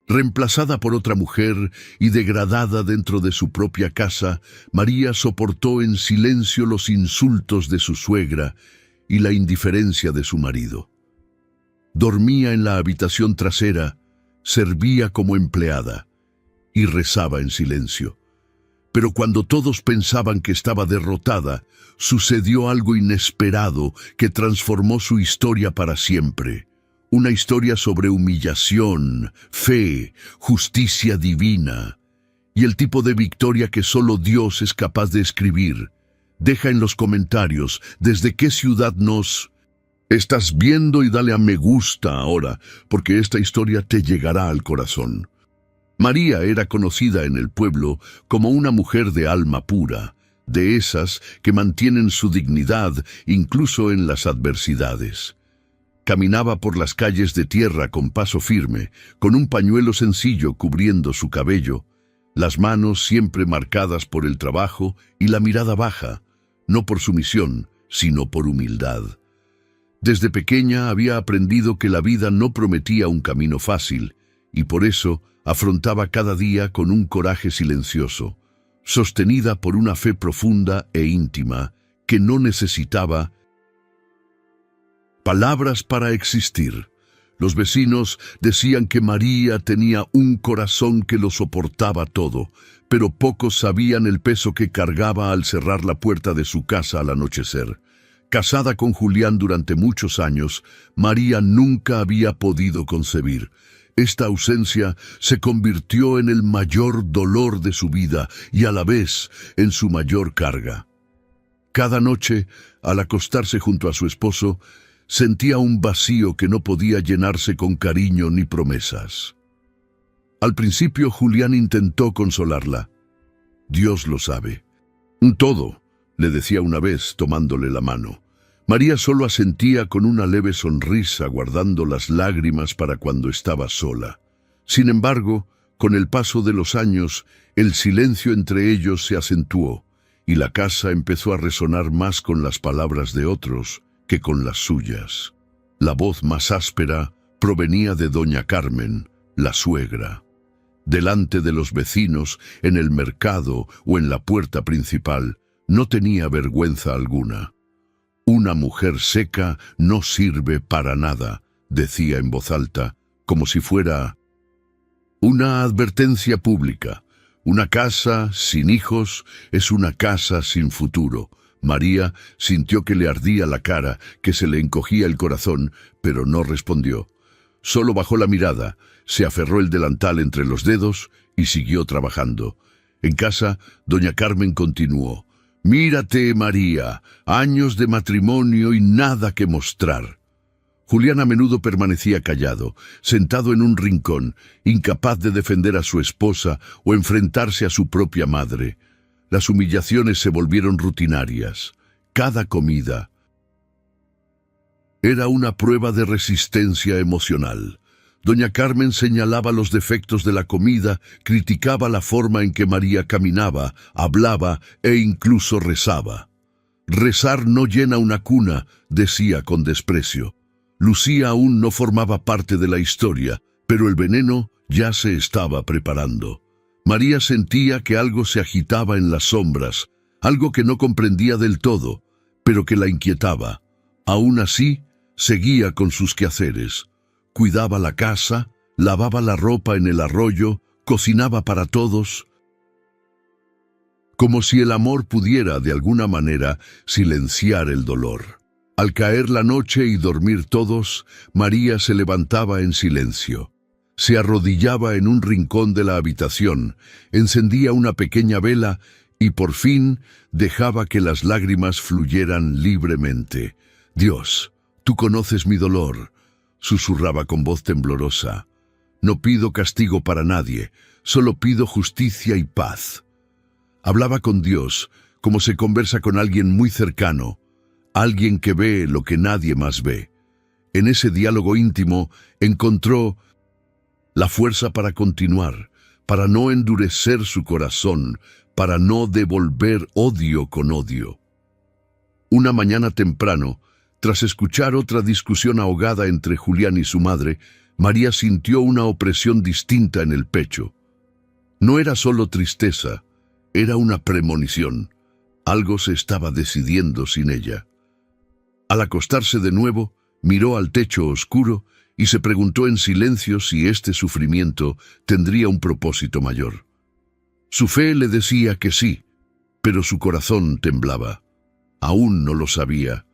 Reemplazada por otra mujer y degradada dentro de su propia casa, María soportó en silencio los insultos de su suegra y la indiferencia de su marido. Dormía en la habitación trasera, servía como empleada y rezaba en silencio. Pero cuando todos pensaban que estaba derrotada, sucedió algo inesperado que transformó su historia para siempre. Una historia sobre humillación, fe, justicia divina y el tipo de victoria que solo Dios es capaz de escribir. Deja en los comentarios desde qué ciudad nos estás viendo y dale a me gusta ahora, porque esta historia te llegará al corazón. María era conocida en el pueblo como una mujer de alma pura, de esas que mantienen su dignidad incluso en las adversidades. Caminaba por las calles de tierra con paso firme, con un pañuelo sencillo cubriendo su cabello, las manos siempre marcadas por el trabajo y la mirada baja, no por sumisión, sino por humildad. Desde pequeña había aprendido que la vida no prometía un camino fácil, y por eso afrontaba cada día con un coraje silencioso, sostenida por una fe profunda e íntima que no necesitaba palabras para existir. Los vecinos decían que María tenía un corazón que lo soportaba todo, pero pocos sabían el peso que cargaba al cerrar la puerta de su casa al anochecer. Casada con Julián durante muchos años, María nunca había podido concebir. Esta ausencia se convirtió en el mayor dolor de su vida y a la vez en su mayor carga. Cada noche, al acostarse junto a su esposo, sentía un vacío que no podía llenarse con cariño ni promesas. Al principio Julián intentó consolarla. Dios lo sabe. Todo, le decía una vez tomándole la mano. María solo asentía con una leve sonrisa, guardando las lágrimas para cuando estaba sola. Sin embargo, con el paso de los años, el silencio entre ellos se acentuó, y la casa empezó a resonar más con las palabras de otros que con las suyas. La voz más áspera provenía de doña Carmen, la suegra. Delante de los vecinos, en el mercado o en la puerta principal, no tenía vergüenza alguna. Una mujer seca no sirve para nada, decía en voz alta, como si fuera una advertencia pública. Una casa sin hijos es una casa sin futuro. María sintió que le ardía la cara, que se le encogía el corazón, pero no respondió. Solo bajó la mirada, se aferró el delantal entre los dedos y siguió trabajando. En casa, doña Carmen continuó. «Mírate, María, años de matrimonio y nada que mostrar». Julián a menudo permanecía callado, sentado en un rincón, incapaz de defender a su esposa o enfrentarse a su propia madre. Las humillaciones se volvieron rutinarias. Cada comida era una prueba de resistencia emocional. Doña Carmen señalaba los defectos de la comida, criticaba la forma en que María caminaba, hablaba e incluso rezaba. «Rezar no llena una cuna», decía con desprecio. Lucía aún no formaba parte de la historia, pero el veneno ya se estaba preparando. María sentía que algo se agitaba en las sombras, algo que no comprendía del todo, pero que la inquietaba. Aún así, seguía con sus quehaceres. Cuidaba la casa, lavaba la ropa en el arroyo, cocinaba para todos, como si el amor pudiera, de alguna manera, silenciar el dolor. Al caer la noche y dormir todos, María se levantaba en silencio. Se arrodillaba en un rincón de la habitación, encendía una pequeña vela y por fin dejaba que las lágrimas fluyeran libremente. «Dios, tú conoces mi dolor», susurraba con voz temblorosa. «No pido castigo para nadie, solo pido justicia y paz». Hablaba con Dios como se conversa con alguien muy cercano, alguien que ve lo que nadie más ve. En ese diálogo íntimo encontró la fuerza para continuar, para no endurecer su corazón, para no devolver odio con odio. Una mañana temprano, tras escuchar otra discusión ahogada entre Julián y su madre, María sintió una opresión distinta en el pecho. No era solo tristeza, era una premonición. Algo se estaba decidiendo sin ella. Al acostarse de nuevo, miró al techo oscuro y se preguntó en silencio si este sufrimiento tendría un propósito mayor. Su fe le decía que sí, pero su corazón temblaba. Aún no lo sabía,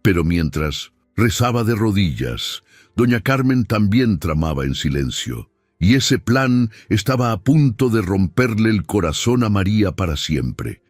pero mientras rezaba de rodillas, doña Carmen también tramaba en silencio, y ese plan estaba a punto de romperle el corazón a María para siempre.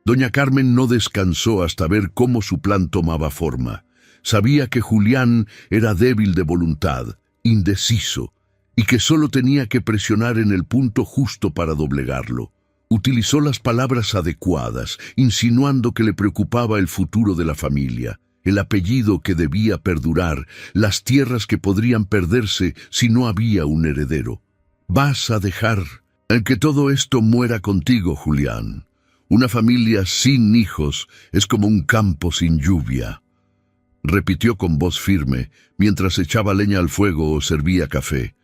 Doña Carmen no descansó hasta ver cómo su plan tomaba forma. Sabía que Julián era débil de voluntad, indeciso, y que solo tenía que presionar en el punto justo para doblegarlo. Utilizó las palabras adecuadas, insinuando que le preocupaba el futuro de la familia, el apellido que debía perdurar, las tierras que podrían perderse si no había un heredero. «Vas a dejar que todo esto muera contigo, Julián. Una familia sin hijos es como un campo sin lluvia», repitió con voz firme mientras echaba leña al fuego o servía café.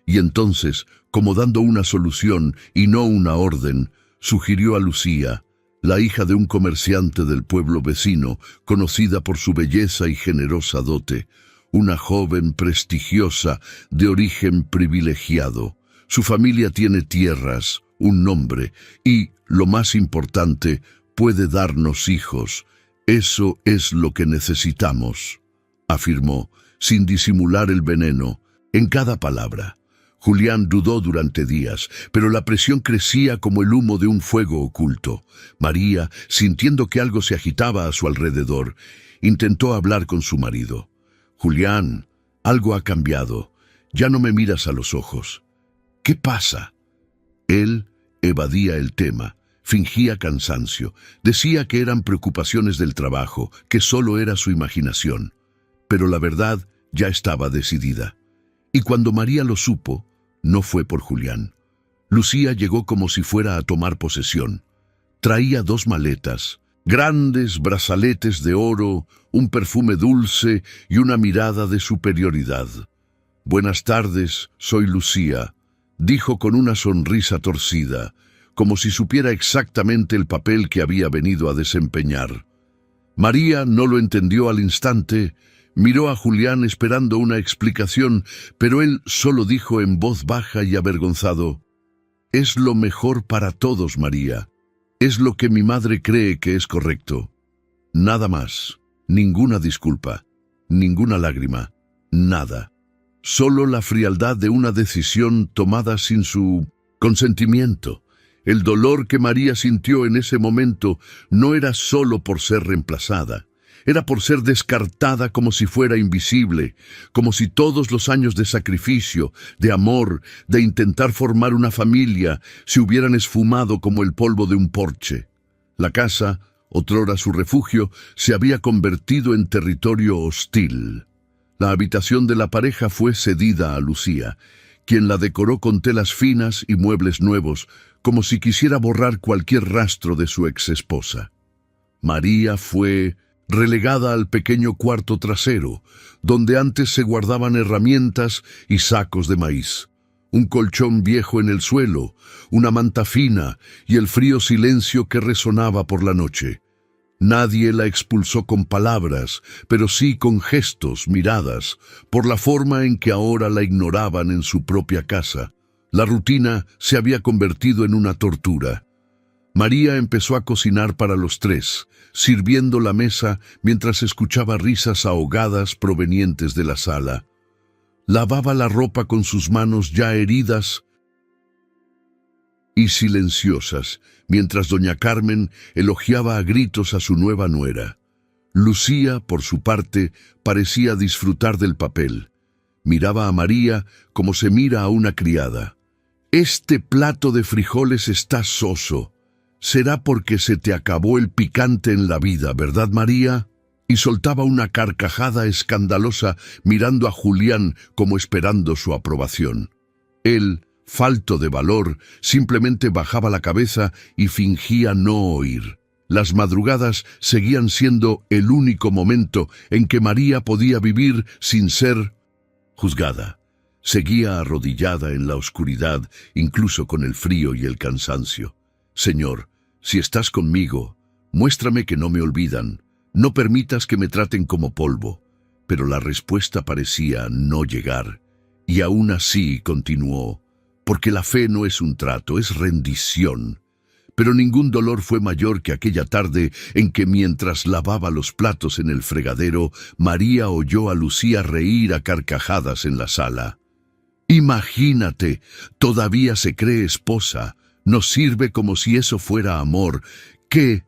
Y entonces, como dando una solución y no una orden, sugirió a Lucía, la hija de un comerciante del pueblo vecino, conocida por su belleza y generosa dote, una joven prestigiosa de origen privilegiado. Su familia tiene tierras, un nombre y, lo más importante, puede darnos hijos. Eso es lo que necesitamos, afirmó, sin disimular el veneno, en cada palabra. Julián dudó durante días, pero la presión crecía como el humo de un fuego oculto. María, sintiendo que algo se agitaba a su alrededor, intentó hablar con su marido. «Julián, algo ha cambiado. Ya no me miras a los ojos. ¿Qué pasa?» Él evadía el tema, fingía cansancio, decía que eran preocupaciones del trabajo, que solo era su imaginación. Pero la verdad ya estaba decidida. Y cuando María lo supo, no fue por Julián. Lucía llegó como si fuera a tomar posesión. Traía 2 maletas, grandes brazaletes de oro, un perfume dulce y una mirada de superioridad. «Buenas tardes, soy Lucía», dijo con una sonrisa torcida, como si supiera exactamente el papel que había venido a desempeñar. María no lo entendió al instante. Miró a Julián esperando una explicación, pero él solo dijo en voz baja y avergonzado: «Es lo mejor para todos, María. Es lo que mi madre cree que es correcto. Nada más, ninguna disculpa, ninguna lágrima, nada. Solo la frialdad de una decisión tomada sin su consentimiento». El dolor que María sintió en ese momento no era solo por ser reemplazada. Era por ser descartada como si fuera invisible, como si todos los años de sacrificio, de amor, de intentar formar una familia, se hubieran esfumado como el polvo de un porche. La casa, otrora su refugio, se había convertido en territorio hostil. La habitación de la pareja fue cedida a Lucía, quien la decoró con telas finas y muebles nuevos, como si quisiera borrar cualquier rastro de su exesposa. María fue relegada al pequeño cuarto trasero, donde antes se guardaban herramientas y sacos de maíz. Un colchón viejo en el suelo, una manta fina y el frío silencio que resonaba por la noche. Nadie la expulsó con palabras, pero sí con gestos, miradas, por la forma en que ahora la ignoraban en su propia casa. La rutina se había convertido en una tortura. María empezó a cocinar para los 3, sirviendo la mesa mientras escuchaba risas ahogadas provenientes de la sala. Lavaba la ropa con sus manos ya heridas y silenciosas, mientras doña Carmen elogiaba a gritos a su nueva nuera. Lucía, por su parte, parecía disfrutar del papel. Miraba a María como se mira a una criada. «Este plato de frijoles está soso. Será porque se te acabó el picante en la vida, ¿verdad, María?» Y soltaba una carcajada escandalosa mirando a Julián como esperando su aprobación. Él, falto de valor, simplemente bajaba la cabeza y fingía no oír. Las madrugadas seguían siendo el único momento en que María podía vivir sin ser juzgada. Seguía arrodillada en la oscuridad, incluso con el frío y el cansancio. Señor, si estás conmigo, muéstrame que no me olvidan. No permitas que me traten como polvo. Pero la respuesta parecía no llegar. Y aún así continuó, porque la fe no es un trato, es rendición. Pero ningún dolor fue mayor que aquella tarde en que mientras lavaba los platos en el fregadero, María oyó a Lucía reír a carcajadas en la sala. Imagínate, todavía se cree esposa, nos sirve como si eso fuera amor. ¡Qué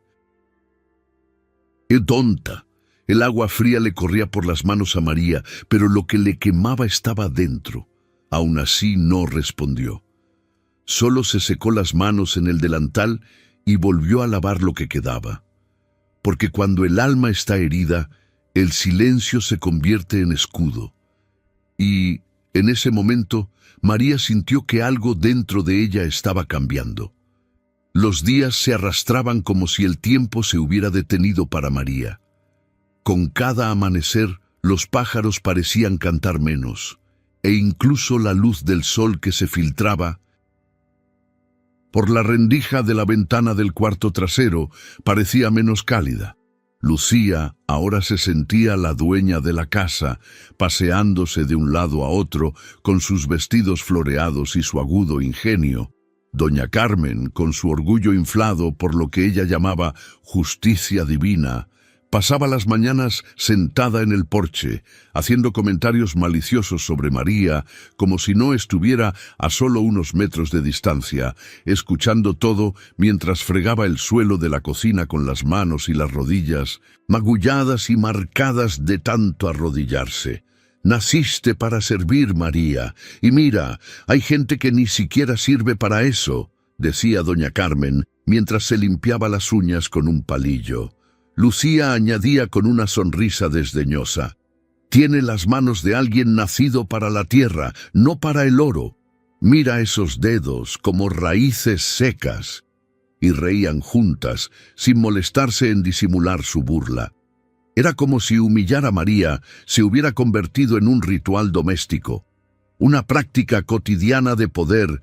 tonta! El agua fría le corría por las manos a María, pero lo que le quemaba estaba dentro. Aún así no respondió. Solo se secó las manos en el delantal y volvió a lavar lo que quedaba. Porque cuando el alma está herida, el silencio se convierte en escudo. Y, en ese momento, María sintió que algo dentro de ella estaba cambiando. Los días se arrastraban como si el tiempo se hubiera detenido para María. Con cada amanecer, los pájaros parecían cantar menos, e incluso la luz del sol que se filtraba por la rendija de la ventana del cuarto trasero parecía menos cálida. Lucía ahora se sentía la dueña de la casa, paseándose de un lado a otro con sus vestidos floreados y su agudo ingenio. Doña Carmen, con su orgullo inflado por lo que ella llamaba justicia divina, pasaba las mañanas sentada en el porche, haciendo comentarios maliciosos sobre María, como si no estuviera a solo unos metros de distancia, escuchando todo mientras fregaba el suelo de la cocina con las manos y las rodillas, magulladas y marcadas de tanto arrodillarse. Naciste para servir, María, y mira, hay gente que ni siquiera sirve para eso, decía doña Carmen, mientras se limpiaba las uñas con un palillo. Lucía añadía con una sonrisa desdeñosa: tiene las manos de alguien nacido para la tierra, no para el oro. Mira esos dedos como raíces secas. Y reían juntas, sin molestarse en disimular su burla. Era como si humillar a María se hubiera convertido en un ritual doméstico, una práctica cotidiana de poder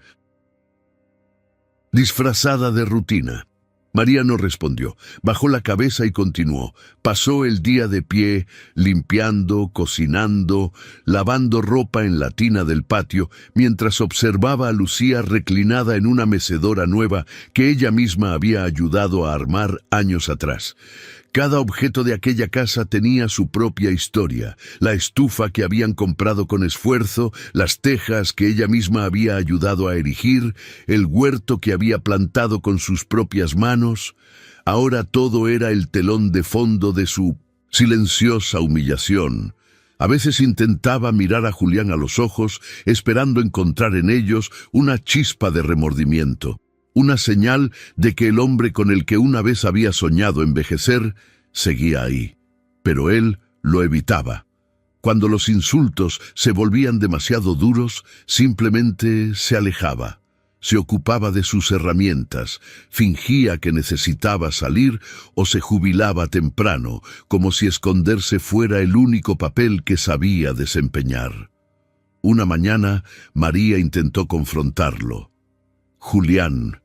disfrazada de rutina. María no respondió, bajó la cabeza y continuó. Pasó el día de pie, limpiando, cocinando, lavando ropa en la tina del patio, mientras observaba a Lucía reclinada en una mecedora nueva que ella misma había ayudado a armar años atrás. Cada objeto de aquella casa tenía su propia historia: la estufa que habían comprado con esfuerzo, las tejas que ella misma había ayudado a erigir, el huerto que había plantado con sus propias manos. Ahora todo era el telón de fondo de su silenciosa humillación. A veces intentaba mirar a Julián a los ojos, esperando encontrar en ellos una chispa de remordimiento. Una señal de que el hombre con el que una vez había soñado envejecer seguía ahí, pero él lo evitaba. Cuando los insultos se volvían demasiado duros, simplemente se alejaba, se ocupaba de sus herramientas, fingía que necesitaba salir o se jubilaba temprano, como si esconderse fuera el único papel que sabía desempeñar. Una mañana, María intentó confrontarlo. Julián,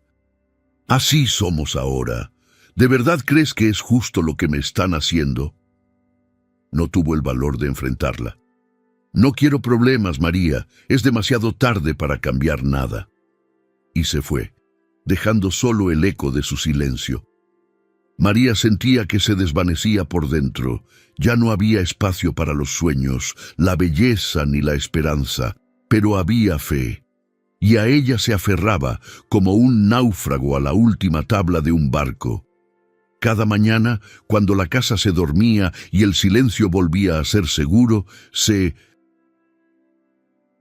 así somos ahora. ¿De verdad crees que es justo lo que me están haciendo? No tuvo el valor de enfrentarla. No quiero problemas, María. Es demasiado tarde para cambiar nada. Y se fue, dejando solo el eco de su silencio. María sentía que se desvanecía por dentro. Ya no había espacio para los sueños, la belleza ni la esperanza, pero había fe. Y a ella se aferraba como un náufrago a la última tabla de un barco. Cada mañana, cuando la casa se dormía y el silencio volvía a ser seguro, se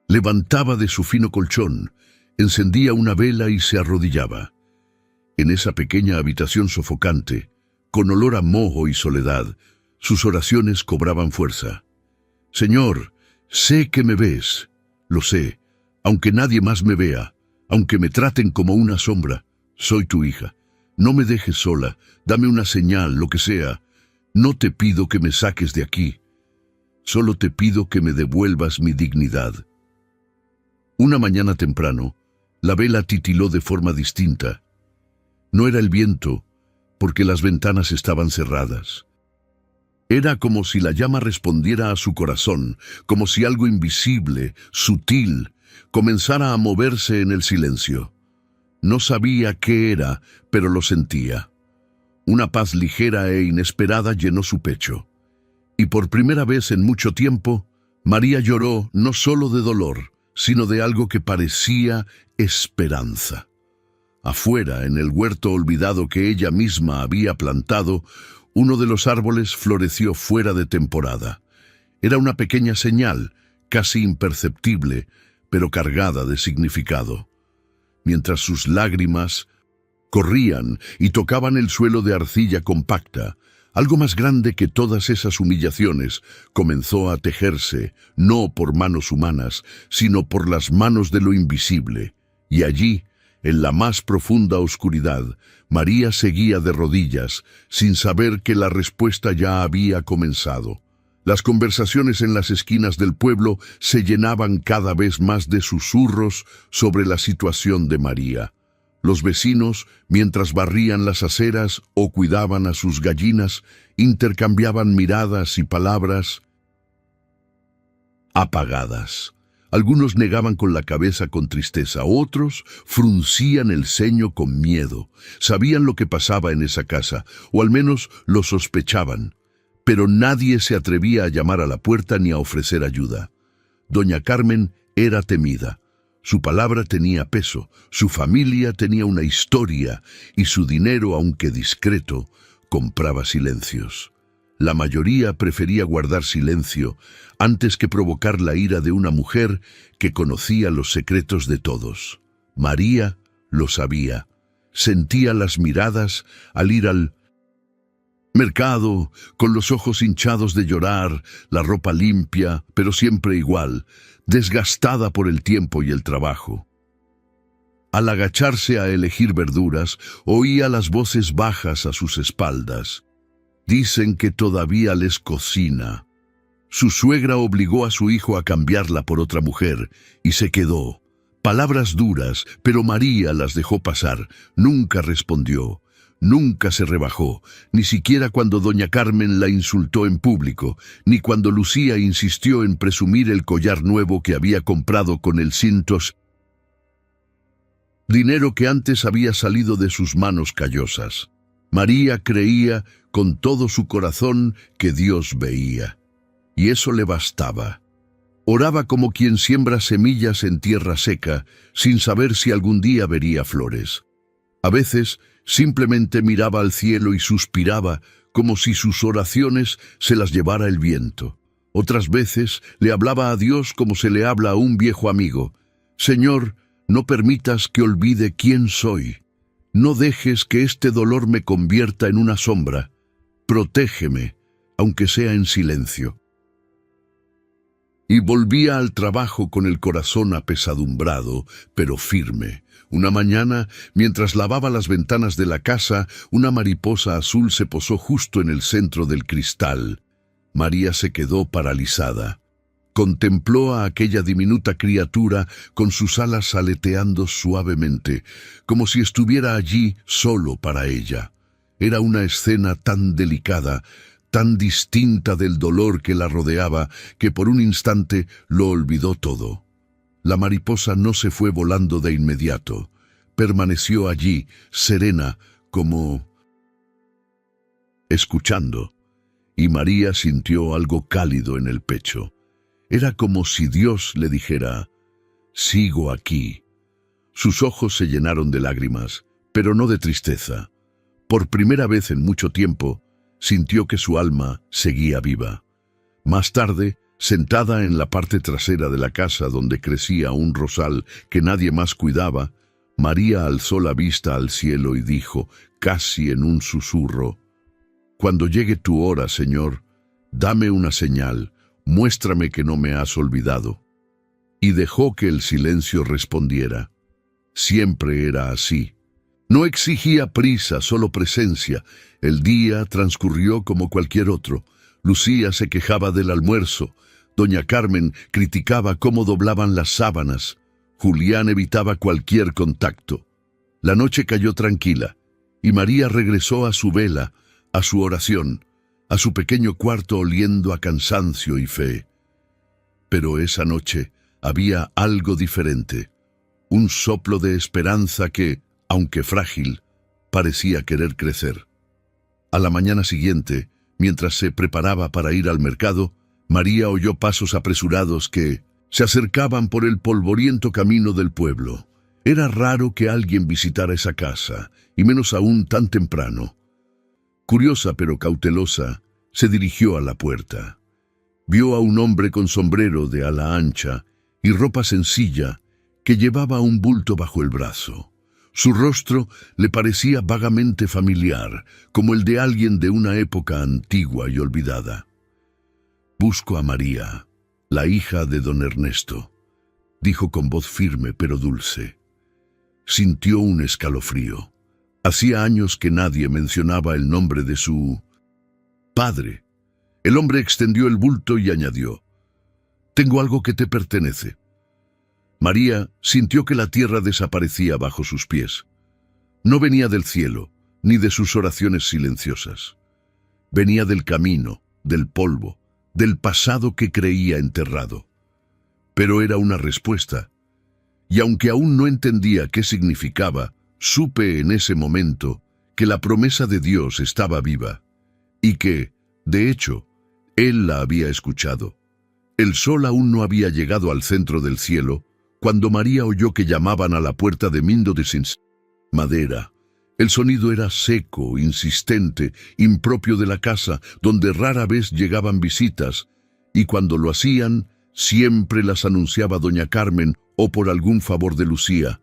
levantaba de su fino colchón, encendía una vela y se arrodillaba. En esa pequeña habitación sofocante, con olor a moho y soledad, sus oraciones cobraban fuerza. Señor, sé que me ves, lo sé. Aunque nadie más me vea, aunque me traten como una sombra, soy tu hija. No me dejes sola, dame una señal, lo que sea. No te pido que me saques de aquí, solo te pido que me devuelvas mi dignidad. Una mañana temprano, la vela titiló de forma distinta. No era el viento, porque las ventanas estaban cerradas. Era como si la llama respondiera a su corazón, como si algo invisible, sutil, comenzara a moverse en el silencio. No sabía qué era, pero lo sentía. Una paz ligera e inesperada llenó su pecho. Y por primera vez en mucho tiempo, María lloró no solo de dolor, sino de algo que parecía esperanza. Afuera, en el huerto olvidado que ella misma había plantado, uno de los árboles floreció fuera de temporada. Era una pequeña señal, casi imperceptible, pero cargada de significado. Mientras sus lágrimas corrían y tocaban el suelo de arcilla compacta, algo más grande que todas esas humillaciones comenzó a tejerse, no por manos humanas, sino por las manos de lo invisible. Y allí, en la más profunda oscuridad, María seguía de rodillas, sin saber que la respuesta ya había comenzado. Las conversaciones en las esquinas del pueblo se llenaban cada vez más de susurros sobre la situación de María. Los vecinos, mientras barrían las aceras o cuidaban a sus gallinas, intercambiaban miradas y palabras apagadas. Algunos negaban con la cabeza con tristeza, otros fruncían el ceño con miedo. Sabían lo que pasaba en esa casa, o al menos lo sospechaban, pero nadie se atrevía a llamar a la puerta ni a ofrecer ayuda. Doña Carmen era temida. Su palabra tenía peso, su familia tenía una historia y su dinero, aunque discreto, compraba silencios. La mayoría prefería guardar silencio antes que provocar la ira de una mujer que conocía los secretos de todos. María lo sabía. Sentía las miradas al ir al mercado, con los ojos hinchados de llorar, la ropa limpia, pero siempre igual, desgastada por el tiempo y el trabajo. Al agacharse a elegir verduras, oía las voces bajas a sus espaldas. Dicen que todavía les cocina. Su suegra obligó a su hijo a cambiarla por otra mujer, y se quedó. Palabras duras, pero María las dejó pasar. Nunca respondió. Nunca se rebajó, ni siquiera cuando doña Carmen la insultó en público, ni cuando Lucía insistió en presumir el collar nuevo que había comprado con el cintos, dinero que antes había salido de sus manos callosas. María creía con todo su corazón que Dios veía, y eso le bastaba. Oraba como quien siembra semillas en tierra seca, sin saber si algún día vería flores. A veces, simplemente miraba al cielo y suspiraba, como si sus oraciones se las llevara el viento. Otras veces le hablaba a Dios como se le habla a un viejo amigo. Señor, no permitas que olvide quién soy. No dejes que este dolor me convierta en una sombra. Protégeme, aunque sea en silencio. Y volvía al trabajo con el corazón apesadumbrado, pero firme. Una mañana, mientras lavaba las ventanas de la casa, una mariposa azul se posó justo en el centro del cristal. María se quedó paralizada. Contempló a aquella diminuta criatura con sus alas aleteando suavemente, como si estuviera allí solo para ella. Era una escena tan delicada, tan distinta del dolor que la rodeaba, que por un instante lo olvidó todo. La mariposa no se fue volando de inmediato. Permaneció allí, serena, como escuchando, y María sintió algo cálido en el pecho. Era como si Dios le dijera, «Sigo aquí». Sus ojos se llenaron de lágrimas, pero no de tristeza. Por primera vez en mucho tiempo, sintió que su alma seguía viva. Más tarde, sentada en la parte trasera de la casa donde crecía un rosal que nadie más cuidaba, María alzó la vista al cielo y dijo, casi en un susurro, «Cuando llegue tu hora, Señor, dame una señal, muéstrame que no me has olvidado». Y dejó que el silencio respondiera. Siempre era así. No exigía prisa, solo presencia. El día transcurrió como cualquier otro. Lucía se quejaba del almuerzo. Doña Carmen criticaba cómo doblaban las sábanas. Julián evitaba cualquier contacto. La noche cayó tranquila, y María regresó a su vela, a su oración, a su pequeño cuarto oliendo a cansancio y fe. Pero esa noche había algo diferente, un soplo de esperanza que, aunque frágil, parecía querer crecer. A la mañana siguiente, mientras se preparaba para ir al mercado, María oyó pasos apresurados que se acercaban por el polvoriento camino del pueblo. Era raro que alguien visitara esa casa, y menos aún tan temprano. Curiosa pero cautelosa, se dirigió a la puerta. Vio a un hombre con sombrero de ala ancha y ropa sencilla que llevaba un bulto bajo el brazo. Su rostro le parecía vagamente familiar, como el de alguien de una época antigua y olvidada. «Busco a María, la hija de don Ernesto», dijo con voz firme pero dulce. Sintió un escalofrío. Hacía años que nadie mencionaba el nombre de su padre. El hombre extendió el bulto y añadió: «Tengo algo que te pertenece». María sintió que la tierra desaparecía bajo sus pies. No venía del cielo, ni de sus oraciones silenciosas. Venía del camino, del polvo, del pasado que creía enterrado. Pero era una respuesta, y aunque aún no entendía qué significaba, supe en ese momento que la promesa de Dios estaba viva, y que, de hecho, Él la había escuchado. El sol aún no había llegado al centro del cielo, cuando María oyó que llamaban a la puerta de Mindo de Sins. Madera. El sonido era seco, insistente, impropio de la casa, donde rara vez llegaban visitas, y cuando lo hacían, siempre las anunciaba doña Carmen o por algún favor de Lucía.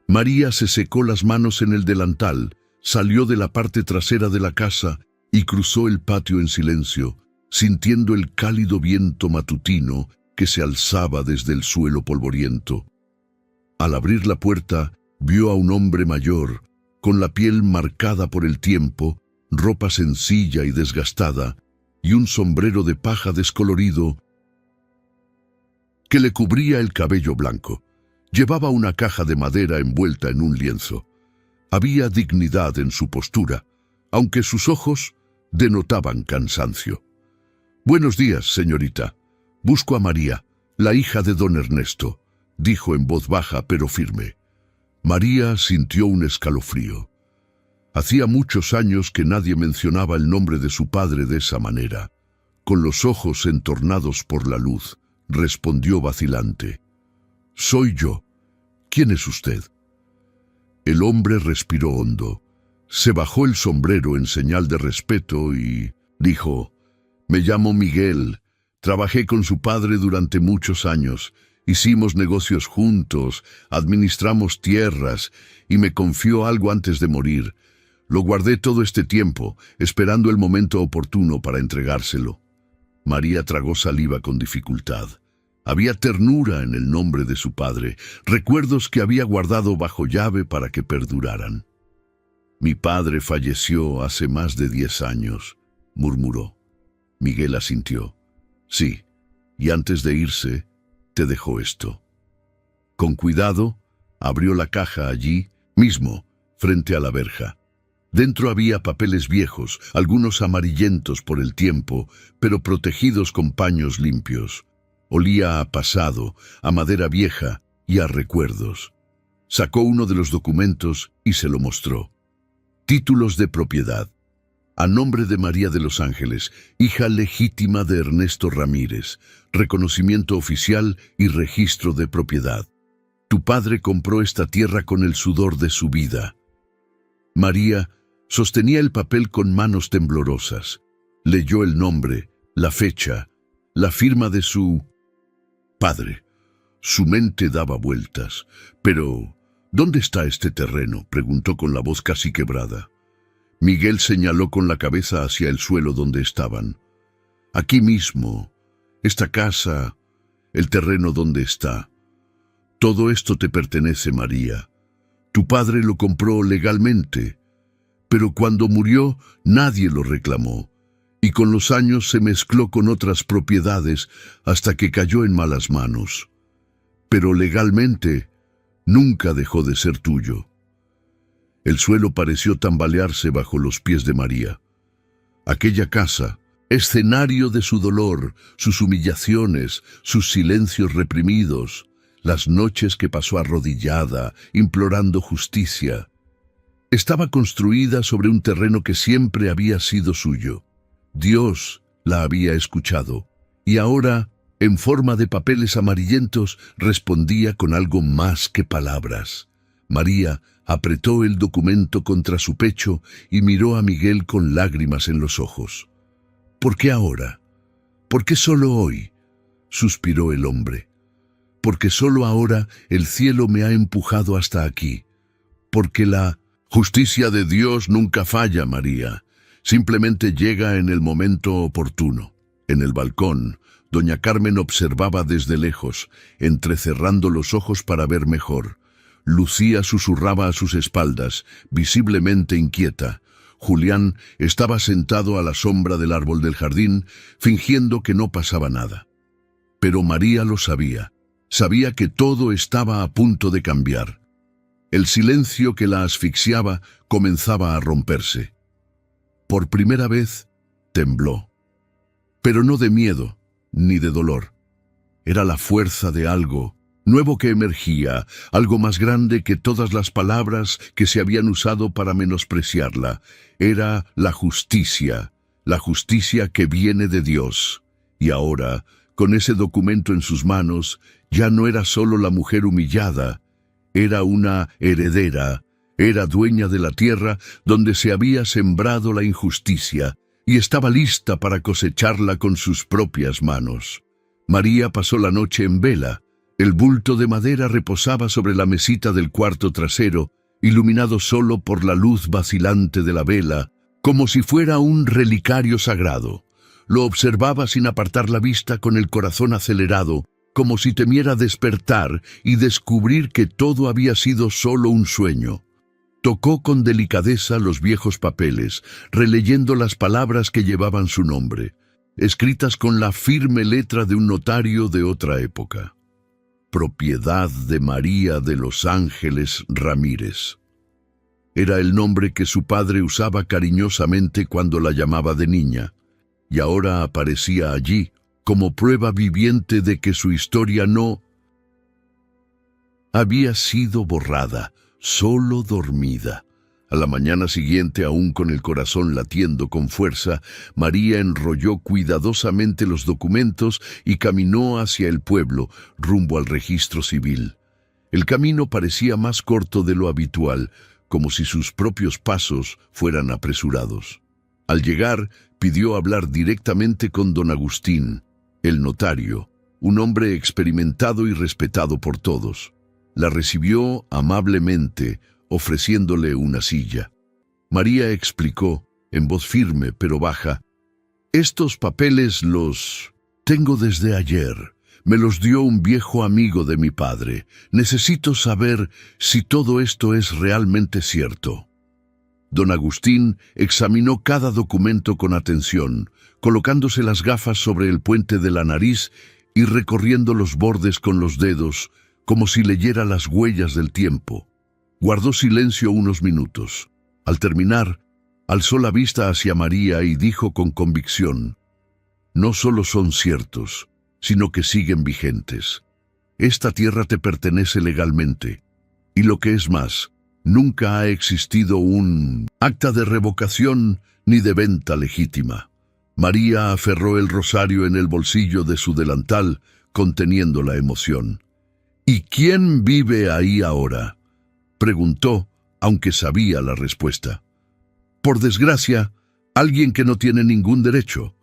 María se secó las manos en el delantal, salió de la parte trasera de la casa y cruzó el patio en silencio, sintiendo el cálido viento matutino que se alzaba desde el suelo polvoriento. Al abrir la puerta, vio a un hombre mayor, con la piel marcada por el tiempo, ropa sencilla y desgastada, y un sombrero de paja descolorido que le cubría el cabello blanco. Llevaba una caja de madera envuelta en un lienzo. Había dignidad en su postura, aunque sus ojos denotaban cansancio. «Buenos días, señorita. Busco a María, la hija de don Ernesto», dijo en voz baja pero firme. María sintió un escalofrío. Hacía muchos años que nadie mencionaba el nombre de su padre de esa manera. Con los ojos entornados por la luz, respondió vacilante: «Soy yo. ¿Quién es usted?». El hombre respiró hondo, se bajó el sombrero en señal de respeto y dijo: «Me llamo Miguel. Trabajé con su padre durante muchos años. Hicimos negocios juntos, administramos tierras y me confió algo antes de morir. Lo guardé todo este tiempo, esperando el momento oportuno para entregárselo». María tragó saliva con dificultad. Había ternura en el nombre de su padre, recuerdos que había guardado bajo llave para que perduraran. «Mi padre falleció hace más de 10 años», murmuró. Miguel asintió. «Sí, y antes de irse, te dejó esto». Con cuidado, abrió la caja allí mismo, frente a la verja. Dentro había papeles viejos, algunos amarillentos por el tiempo, pero protegidos con paños limpios. Olía a pasado, a madera vieja y a recuerdos. Sacó uno de los documentos y se lo mostró. Títulos de propiedad. A nombre de María de los Ángeles, hija legítima de Ernesto Ramírez. Reconocimiento oficial y registro de propiedad. Tu padre compró esta tierra con el sudor de su vida». María sostenía el papel con manos temblorosas. Leyó el nombre, la fecha, la firma de su padre. Su mente daba vueltas. «Pero, ¿dónde está este terreno?», preguntó con la voz casi quebrada. Miguel señaló con la cabeza hacia el suelo donde estaban. «Aquí mismo, esta casa, el terreno donde está. Todo esto te pertenece, María. Tu padre lo compró legalmente, pero cuando murió nadie lo reclamó, y con los años se mezcló con otras propiedades hasta que cayó en malas manos. pero legalmente nunca dejó de ser tuyo. El suelo pareció tambalearse bajo los pies de María. Aquella casa, escenario de su dolor, sus humillaciones, sus silencios reprimidos, las noches que pasó arrodillada, implorando justicia, estaba construida sobre un terreno que siempre había sido suyo. Dios la había escuchado, y ahora, en forma de papeles amarillentos, respondía con algo más que palabras. María apretó el documento contra su pecho y miró a Miguel con lágrimas en los ojos. ¿Por qué ahora? ¿Por qué solo hoy?, suspiró el hombre. Porque solo ahora el cielo me ha empujado hasta aquí. Porque la justicia de Dios nunca falla, María. Simplemente llega en el momento oportuno. En el balcón, doña Carmen observaba desde lejos, entrecerrando los ojos para ver mejor. Lucía susurraba a sus espaldas, visiblemente inquieta. Julián estaba sentado a la sombra del árbol del jardín, fingiendo que no pasaba nada. Pero María lo sabía. Sabía que todo estaba a punto de cambiar. El silencio que la asfixiaba comenzaba a romperse. Por primera vez, tembló. Pero no de miedo, ni de dolor. Era la fuerza de algo nuevo que emergía, algo más grande que todas las palabras que se habían usado para menospreciarla. Era la justicia que viene de Dios. Y ahora, con ese documento en sus manos, ya no era solo la mujer humillada, era una heredera, era dueña de la tierra donde se había sembrado la injusticia, y estaba lista para cosecharla con sus propias manos. María pasó la noche en vela. El bulto de madera reposaba sobre la mesita del cuarto trasero, iluminado solo por la luz vacilante de la vela, como si fuera un relicario sagrado. Lo observaba sin apartar la vista, con el corazón acelerado, como si temiera despertar y descubrir que todo había sido solo un sueño. Tocó con delicadeza los viejos papeles, releyendo las palabras que llevaban su nombre, escritas con la firme letra de un notario de otra época. Propiedad de María de los Ángeles Ramírez. Era el nombre que su padre usaba cariñosamente cuando la llamaba de niña, y ahora aparecía allí como prueba viviente de que su historia no había sido borrada, solo dormida. A la mañana siguiente, aún con el corazón latiendo con fuerza, María enrolló cuidadosamente los documentos y caminó hacia el pueblo, rumbo al registro civil. El camino parecía más corto de lo habitual, como si sus propios pasos fueran apresurados. Al llegar, pidió hablar directamente con don Agustín, el notario, un hombre experimentado y respetado por todos. La recibió amablemente, ofreciéndole una silla. María explicó, en voz firme pero baja: «Estos papeles los tengo desde ayer. Me los dio un viejo amigo de mi padre. Necesito saber si todo esto es realmente cierto». Don Agustín examinó cada documento con atención, colocándose las gafas sobre el puente de la nariz y recorriendo los bordes con los dedos, como si leyera las huellas del tiempo. Guardó silencio unos minutos. Al terminar, alzó la vista hacia María y dijo con convicción: «No solo son ciertos, sino que siguen vigentes. Esta tierra te pertenece legalmente. Y lo que es más, nunca ha existido un acta de revocación ni de venta legítima». María aferró el rosario en el bolsillo de su delantal, conteniendo la emoción. «¿Y quién vive ahí ahora?», preguntó, aunque sabía la respuesta. «Por desgracia, alguien que no tiene ningún derecho.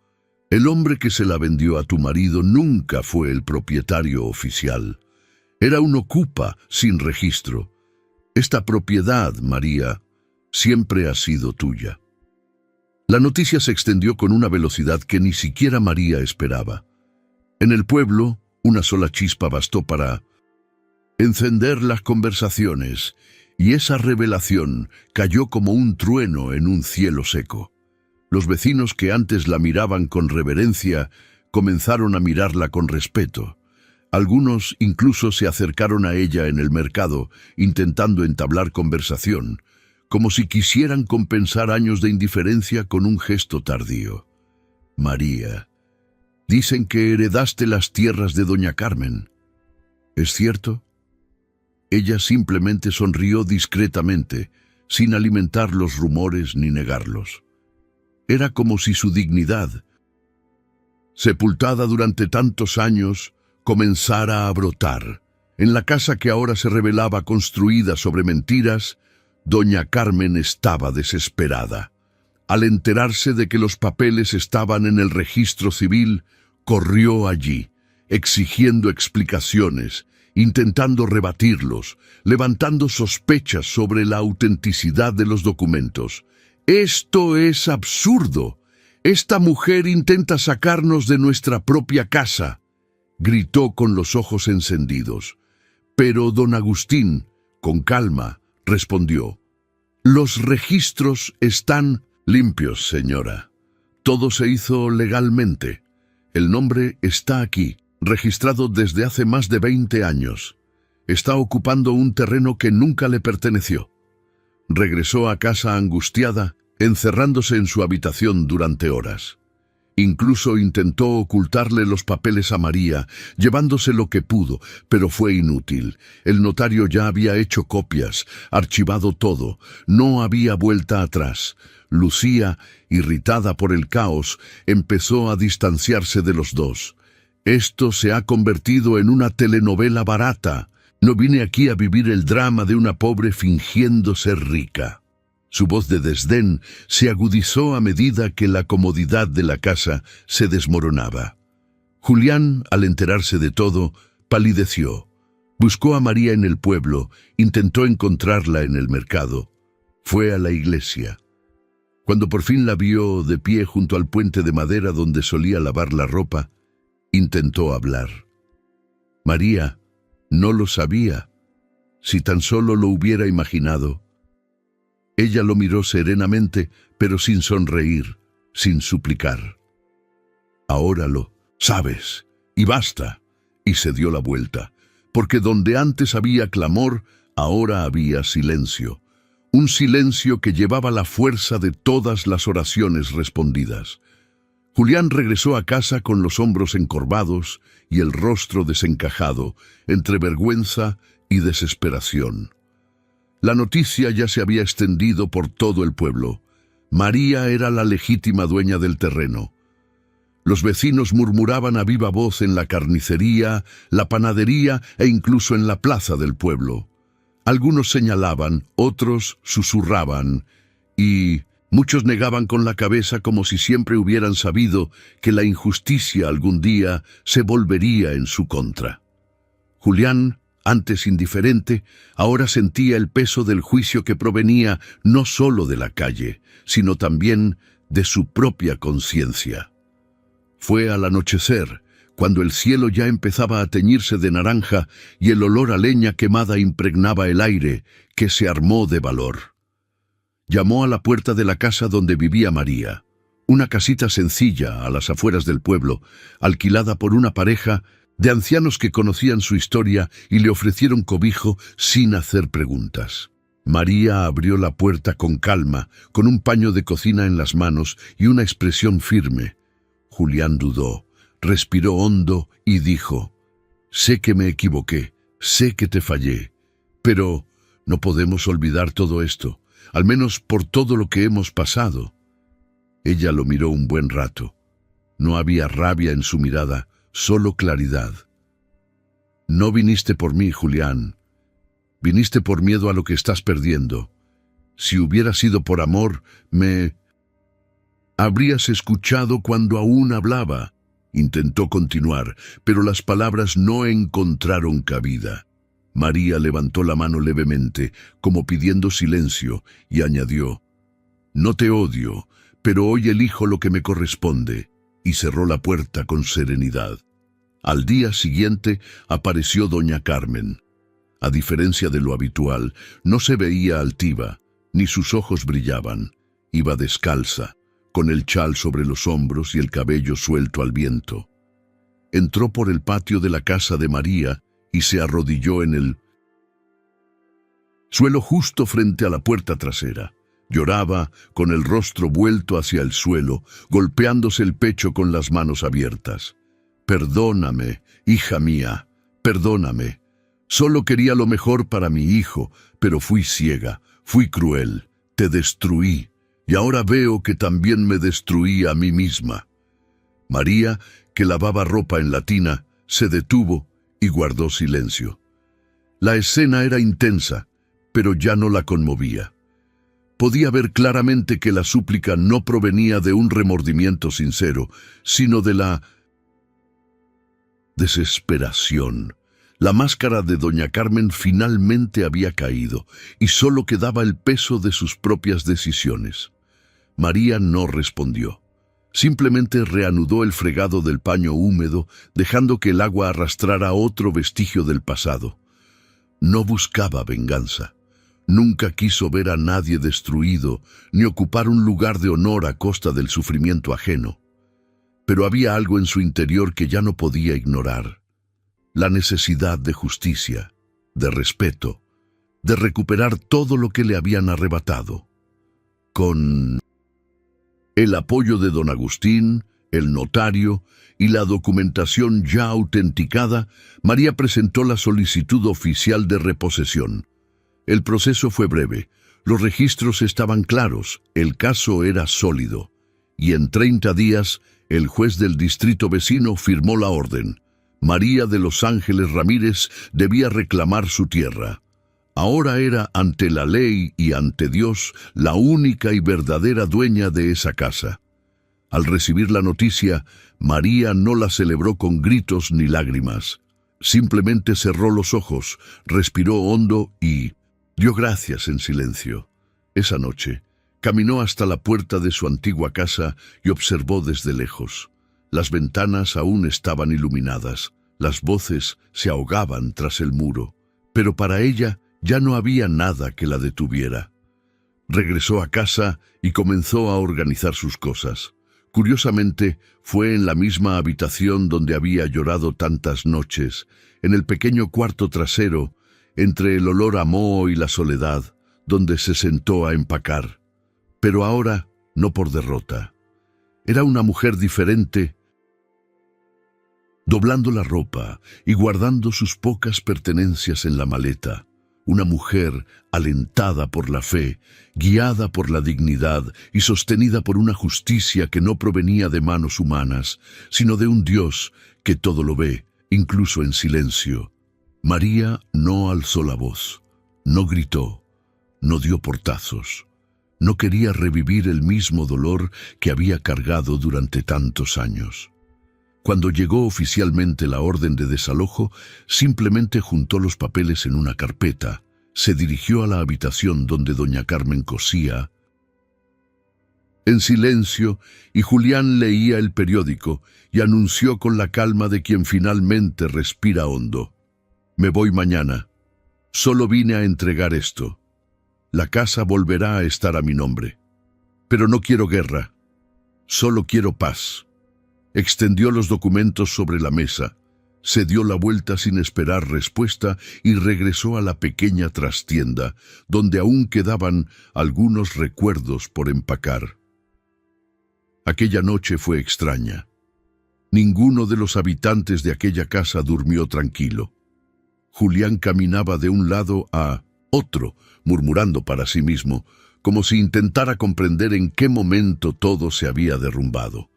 El hombre que se la vendió a tu marido nunca fue el propietario oficial. Era un ocupa sin registro. Esta propiedad, María, siempre ha sido tuya». La noticia se extendió con una velocidad que ni siquiera María esperaba. En el pueblo, una sola chispa bastó para encender las conversaciones, y esa revelación cayó como un trueno en un cielo seco. Los vecinos, que antes la miraban con reverencia, comenzaron a mirarla con respeto. Algunos incluso se acercaron a ella en el mercado, intentando entablar conversación, como si quisieran compensar años de indiferencia con un gesto tardío. María, dicen que heredaste las tierras de doña Carmen. ¿Es cierto? Ella simplemente sonrió discretamente, sin alimentar los rumores ni negarlos. Era como si su dignidad, sepultada durante tantos años, comenzara a brotar. En la casa que ahora se revelaba construida sobre mentiras, doña Carmen estaba desesperada. Al enterarse de que los papeles estaban en el registro civil, corrió allí, exigiendo explicaciones, intentando rebatirlos, levantando sospechas sobre la autenticidad de los documentos. «Esto es absurdo. Esta mujer intenta sacarnos de nuestra propia casa», gritó con los ojos encendidos. Pero don Agustín, con calma, respondió: «Los registros están limpios, señora. Todo se hizo legalmente. El nombre está aquí, registrado desde hace más de 20 años. Está ocupando un terreno que nunca le perteneció». Regresó a casa angustiada, encerrándose en su habitación durante horas. Incluso intentó ocultarle los papeles a María, llevándose lo que pudo, pero fue inútil. El notario ya había hecho copias, archivado todo. No había vuelta atrás. Lucía, irritada por el caos, empezó a distanciarse de los dos. «Esto se ha convertido en una telenovela barata. No vine aquí a vivir el drama de una pobre fingiendo ser rica». Su voz de desdén se agudizó a medida que la comodidad de la casa se desmoronaba. Julián, al enterarse de todo, palideció. Buscó a María en el pueblo, intentó encontrarla en el mercado. Fue a la iglesia. Cuando por fin la vio de pie junto al puente de madera donde solía lavar la ropa, intentó hablar. María no lo sabía. Si tan solo lo hubiera imaginado. Ella lo miró serenamente, pero sin sonreír, sin suplicar. «Ahora lo sabes, y basta», y se dio la vuelta, porque donde antes había clamor, ahora había silencio. Un silencio que llevaba la fuerza de todas las oraciones respondidas. Julián regresó a casa con los hombros encorvados y el rostro desencajado, entre vergüenza y desesperación. La noticia ya se había extendido por todo el pueblo. María era la legítima dueña del terreno. Los vecinos murmuraban a viva voz en la carnicería, la panadería e incluso en la plaza del pueblo. Algunos señalaban, otros susurraban, y muchos negaban con la cabeza como si siempre hubieran sabido que la injusticia algún día se volvería en su contra. Julián, antes indiferente, ahora sentía el peso del juicio que provenía no solo de la calle, sino también de su propia conciencia. Fue al anochecer, cuando el cielo ya empezaba a teñirse de naranja y el olor a leña quemada impregnaba el aire, que se armó de valor. Llamó a la puerta de la casa donde vivía María, una casita sencilla a las afueras del pueblo, alquilada por una pareja de ancianos que conocían su historia y le ofrecieron cobijo sin hacer preguntas. María abrió la puerta con calma, con un paño de cocina en las manos y una expresión firme. Julián dudó, respiró hondo y dijo: «Sé que me equivoqué, sé que te fallé, pero no podemos olvidar todo esto, al menos por todo lo que hemos pasado». Ella lo miró un buen rato. No había rabia en su mirada, solo claridad. «No viniste por mí, Julián. Viniste por miedo a lo que estás perdiendo. Si hubiera sido por amor, me habrías escuchado cuando aún hablaba». Intentó continuar, pero las palabras no encontraron cabida. María levantó la mano levemente, como pidiendo silencio, y añadió: «No te odio, pero hoy elijo lo que me corresponde», y cerró la puerta con serenidad. Al día siguiente apareció doña Carmen. A diferencia de lo habitual, no se veía altiva, ni sus ojos brillaban. Iba descalza, con el chal sobre los hombros y el cabello suelto al viento. entró por el patio de la casa de María y se arrodilló en el suelo justo frente a la puerta trasera. Lloraba con el rostro vuelto hacia el suelo, golpeándose el pecho con las manos abiertas. «Perdóname, hija mía, perdóname. Solo quería lo mejor para mi hijo, pero fui ciega, fui cruel, te destruí, y ahora veo que también me destruí a mí misma». María, que lavaba ropa en la tina, se detuvo y guardó silencio. La escena era intensa, pero ya no la conmovía. Podía ver claramente que la súplica no provenía de un remordimiento sincero, sino de la desesperación. La máscara de doña Carmen finalmente había caído, y solo quedaba el peso de sus propias decisiones. María no respondió. Simplemente reanudó el fregado del paño húmedo, dejando que el agua arrastrara otro vestigio del pasado. No buscaba venganza. Nunca quiso ver a nadie destruido, ni ocupar un lugar de honor a costa del sufrimiento ajeno. Pero había algo en su interior que ya no podía ignorar. La necesidad de justicia, de respeto, de recuperar todo lo que le habían arrebatado. Con el apoyo de don Agustín, el notario y la documentación ya autenticada, María presentó la solicitud oficial de reposesión. El proceso fue breve, los registros estaban claros, el caso era sólido, y en 30 días el juez del distrito vecino firmó la orden. María de los Ángeles Ramírez debía reclamar su tierra. Ahora era, ante la ley y ante Dios, la única y verdadera dueña de esa casa. Al recibir la noticia, María no la celebró con gritos ni lágrimas. Simplemente cerró los ojos, respiró hondo y dio gracias en silencio. Esa noche, caminó hasta la puerta de su antigua casa y observó desde lejos. Las ventanas aún estaban iluminadas, las voces se ahogaban tras el muro, pero para ella ya no había nada que la detuviera. Regresó a casa y comenzó a organizar sus cosas. Curiosamente, fue en la misma habitación donde había llorado tantas noches, en el pequeño cuarto trasero, entre el olor a moho y la soledad, donde se sentó a empacar. Pero ahora, no por derrota. Era una mujer diferente, doblando la ropa y guardando sus pocas pertenencias en la maleta. Una mujer alentada por la fe, guiada por la dignidad y sostenida por una justicia que no provenía de manos humanas, sino de un Dios que todo lo ve, incluso en silencio. María no alzó la voz, no gritó, no dio portazos. No quería revivir el mismo dolor que había cargado durante tantos años. Cuando llegó oficialmente la orden de desalojo, simplemente juntó los papeles en una carpeta, se dirigió a la habitación donde doña Carmen cosía en silencio, y Julián leía el periódico y anunció con la calma de quien finalmente respira hondo: «Me voy mañana. Solo vine a entregar esto. La casa volverá a estar a mi nombre. Pero no quiero guerra. Solo quiero paz». Extendió los documentos sobre la mesa, se dio la vuelta sin esperar respuesta y regresó a la pequeña trastienda, donde aún quedaban algunos recuerdos por empacar. Aquella noche fue extraña. Ninguno de los habitantes de aquella casa durmió tranquilo. Julián caminaba de un lado a otro, murmurando para sí mismo, como si intentara comprender en qué momento todo se había derrumbado.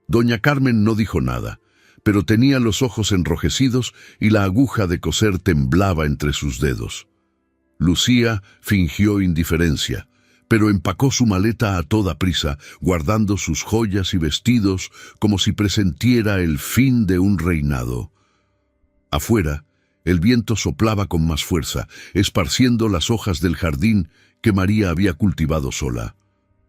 Doña Carmen no dijo nada, pero tenía los ojos enrojecidos y la aguja de coser temblaba entre sus dedos. Lucía fingió indiferencia, pero empacó su maleta a toda prisa, guardando sus joyas y vestidos como si presentiera el fin de un reinado. Afuera, el viento soplaba con más fuerza, esparciendo las hojas del jardín que María había cultivado sola.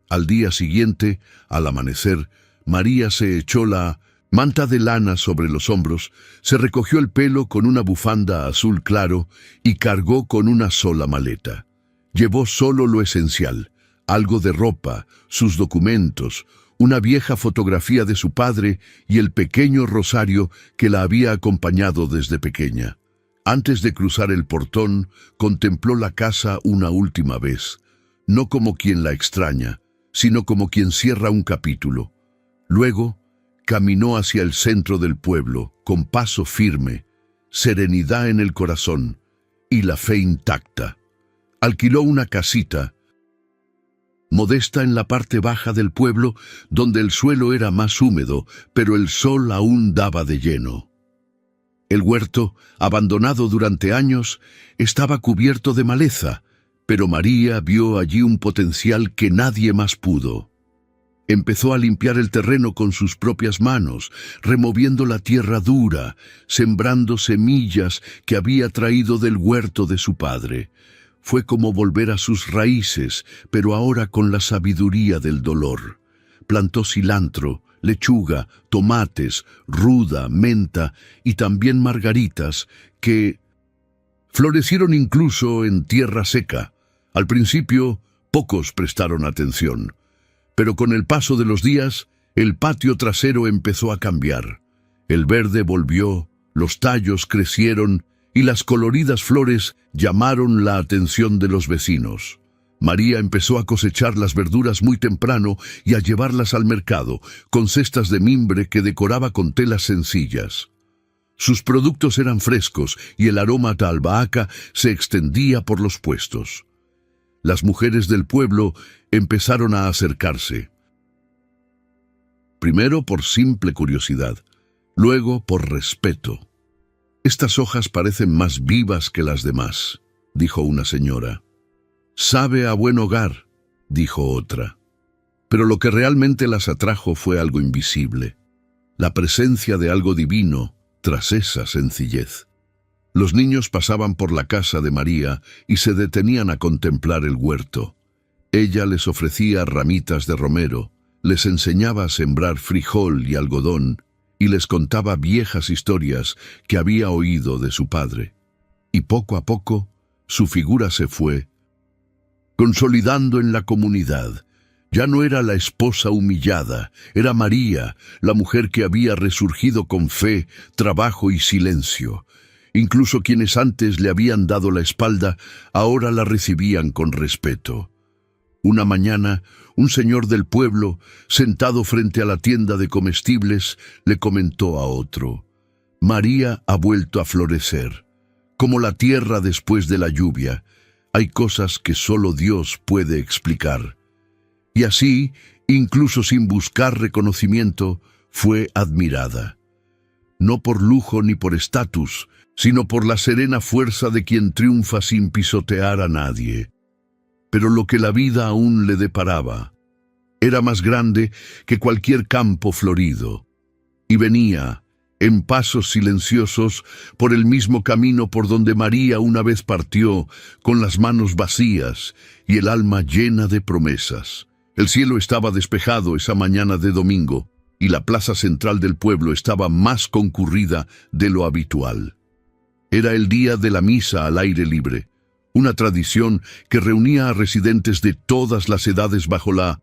Al día siguiente, al amanecer, María se echó la manta de lana sobre los hombros, se recogió el pelo con una bufanda azul claro y cargó con una sola maleta. Llevó solo lo esencial, algo de ropa, sus documentos, una vieja fotografía de su padre y el pequeño rosario que la había acompañado desde pequeña. Antes de cruzar el portón, contempló la casa una última vez, no como quien la extraña, sino como quien cierra un capítulo. Luego, caminó hacia el centro del pueblo, con paso firme, serenidad en el corazón y la fe intacta. Alquiló una casita, modesta en la parte baja del pueblo, donde el suelo era más húmedo, pero el sol aún daba de lleno. El huerto, abandonado durante años, estaba cubierto de maleza, pero María vio allí un potencial que nadie más pudo. Empezó a limpiar el terreno con sus propias manos, removiendo la tierra dura, sembrando semillas que había traído del huerto de su padre. Fue como volver a sus raíces, pero ahora con la sabiduría del dolor. Plantó cilantro, lechuga, tomates, ruda, menta y también margaritas que florecieron incluso en tierra seca. Al principio, pocos prestaron atención, pero con el paso de los días, el patio trasero empezó a cambiar. El verde volvió, los tallos crecieron y las coloridas flores llamaron la atención de los vecinos. María empezó a cosechar las verduras muy temprano y a llevarlas al mercado, con cestas de mimbre que decoraba con telas sencillas. Sus productos eran frescos y el aroma a albahaca se extendía por los puestos. Las mujeres del pueblo empezaron a acercarse. Primero por simple curiosidad, luego por respeto. «Estas hojas parecen más vivas que las demás», dijo una señora. «Sabe a buen hogar», dijo otra. Pero lo que realmente las atrajo fue algo invisible, la presencia de algo divino tras esa sencillez. Los niños pasaban por la casa de María y se detenían a contemplar el huerto. Ella les ofrecía ramitas de romero, les enseñaba a sembrar frijol y algodón, y les contaba viejas historias que había oído de su padre. Y poco a poco, su figura se fue, consolidando en la comunidad. Ya no era la esposa humillada, era María, la mujer que había resurgido con fe, trabajo y silencio. Incluso quienes antes le habían dado la espalda, ahora la recibían con respeto. Una mañana, un señor del pueblo, sentado frente a la tienda de comestibles, le comentó a otro: «María ha vuelto a florecer, como la tierra después de la lluvia. Hay cosas que solo Dios puede explicar». Y así, incluso sin buscar reconocimiento, fue admirada. No por lujo ni por estatus, sino por la serena fuerza de quien triunfa sin pisotear a nadie. Pero lo que la vida aún le deparaba era más grande que cualquier campo florido, y venía, en pasos silenciosos, por el mismo camino por donde María una vez partió, con las manos vacías y el alma llena de promesas. El cielo estaba despejado esa mañana de domingo, y la plaza central del pueblo estaba más concurrida de lo habitual. Era el día de la misa al aire libre, una tradición que reunía a residentes de todas las edades bajo la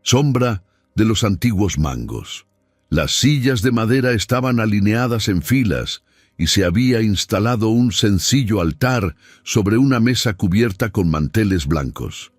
sombra de los antiguos mangos. Las sillas de madera estaban alineadas en filas y se había instalado un sencillo altar sobre una mesa cubierta con manteles blancos.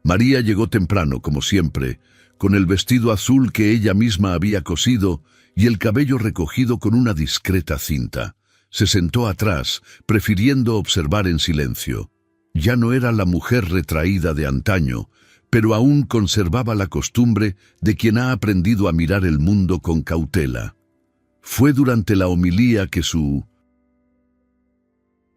María llegó temprano, como siempre, con el vestido azul que ella misma había cosido y el cabello recogido con una discreta cinta. Se sentó atrás, prefiriendo observar en silencio. Ya no era la mujer retraída de antaño, pero aún conservaba la costumbre de quien ha aprendido a mirar el mundo con cautela. Fue durante la homilía que su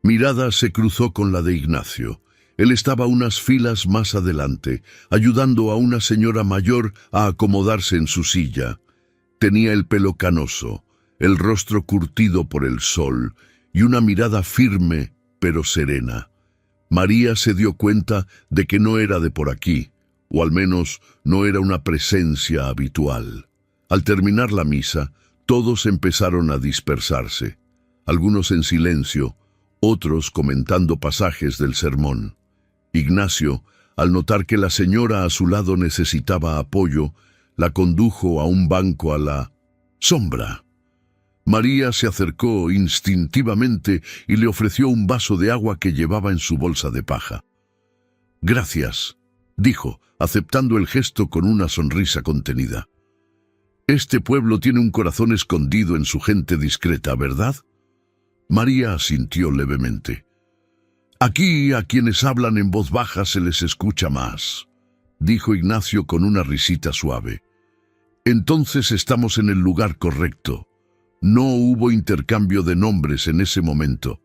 mirada se cruzó con la de Ignacio. Él estaba unas filas más adelante, ayudando a una señora mayor a acomodarse en su silla. Tenía el pelo canoso, el rostro curtido por el sol y una mirada firme pero serena. María se dio cuenta de que no era de por aquí, o al menos no era una presencia habitual. Al terminar la misa, todos empezaron a dispersarse, algunos en silencio, otros comentando pasajes del sermón. Ignacio, Al notar que la señora a su lado necesitaba apoyo, la condujo a un banco a la sombra. María se acercó instintivamente y le ofreció un vaso de agua que llevaba en su bolsa de paja. «Gracias», dijo, aceptando el gesto con una sonrisa contenida. «Este pueblo tiene un corazón escondido en su gente discreta, ¿verdad?» María asintió levemente. «Aquí a quienes hablan en voz baja se les escucha más», dijo Ignacio con una risita suave. «Entonces estamos en el lugar correcto. No hubo intercambio de nombres en ese momento.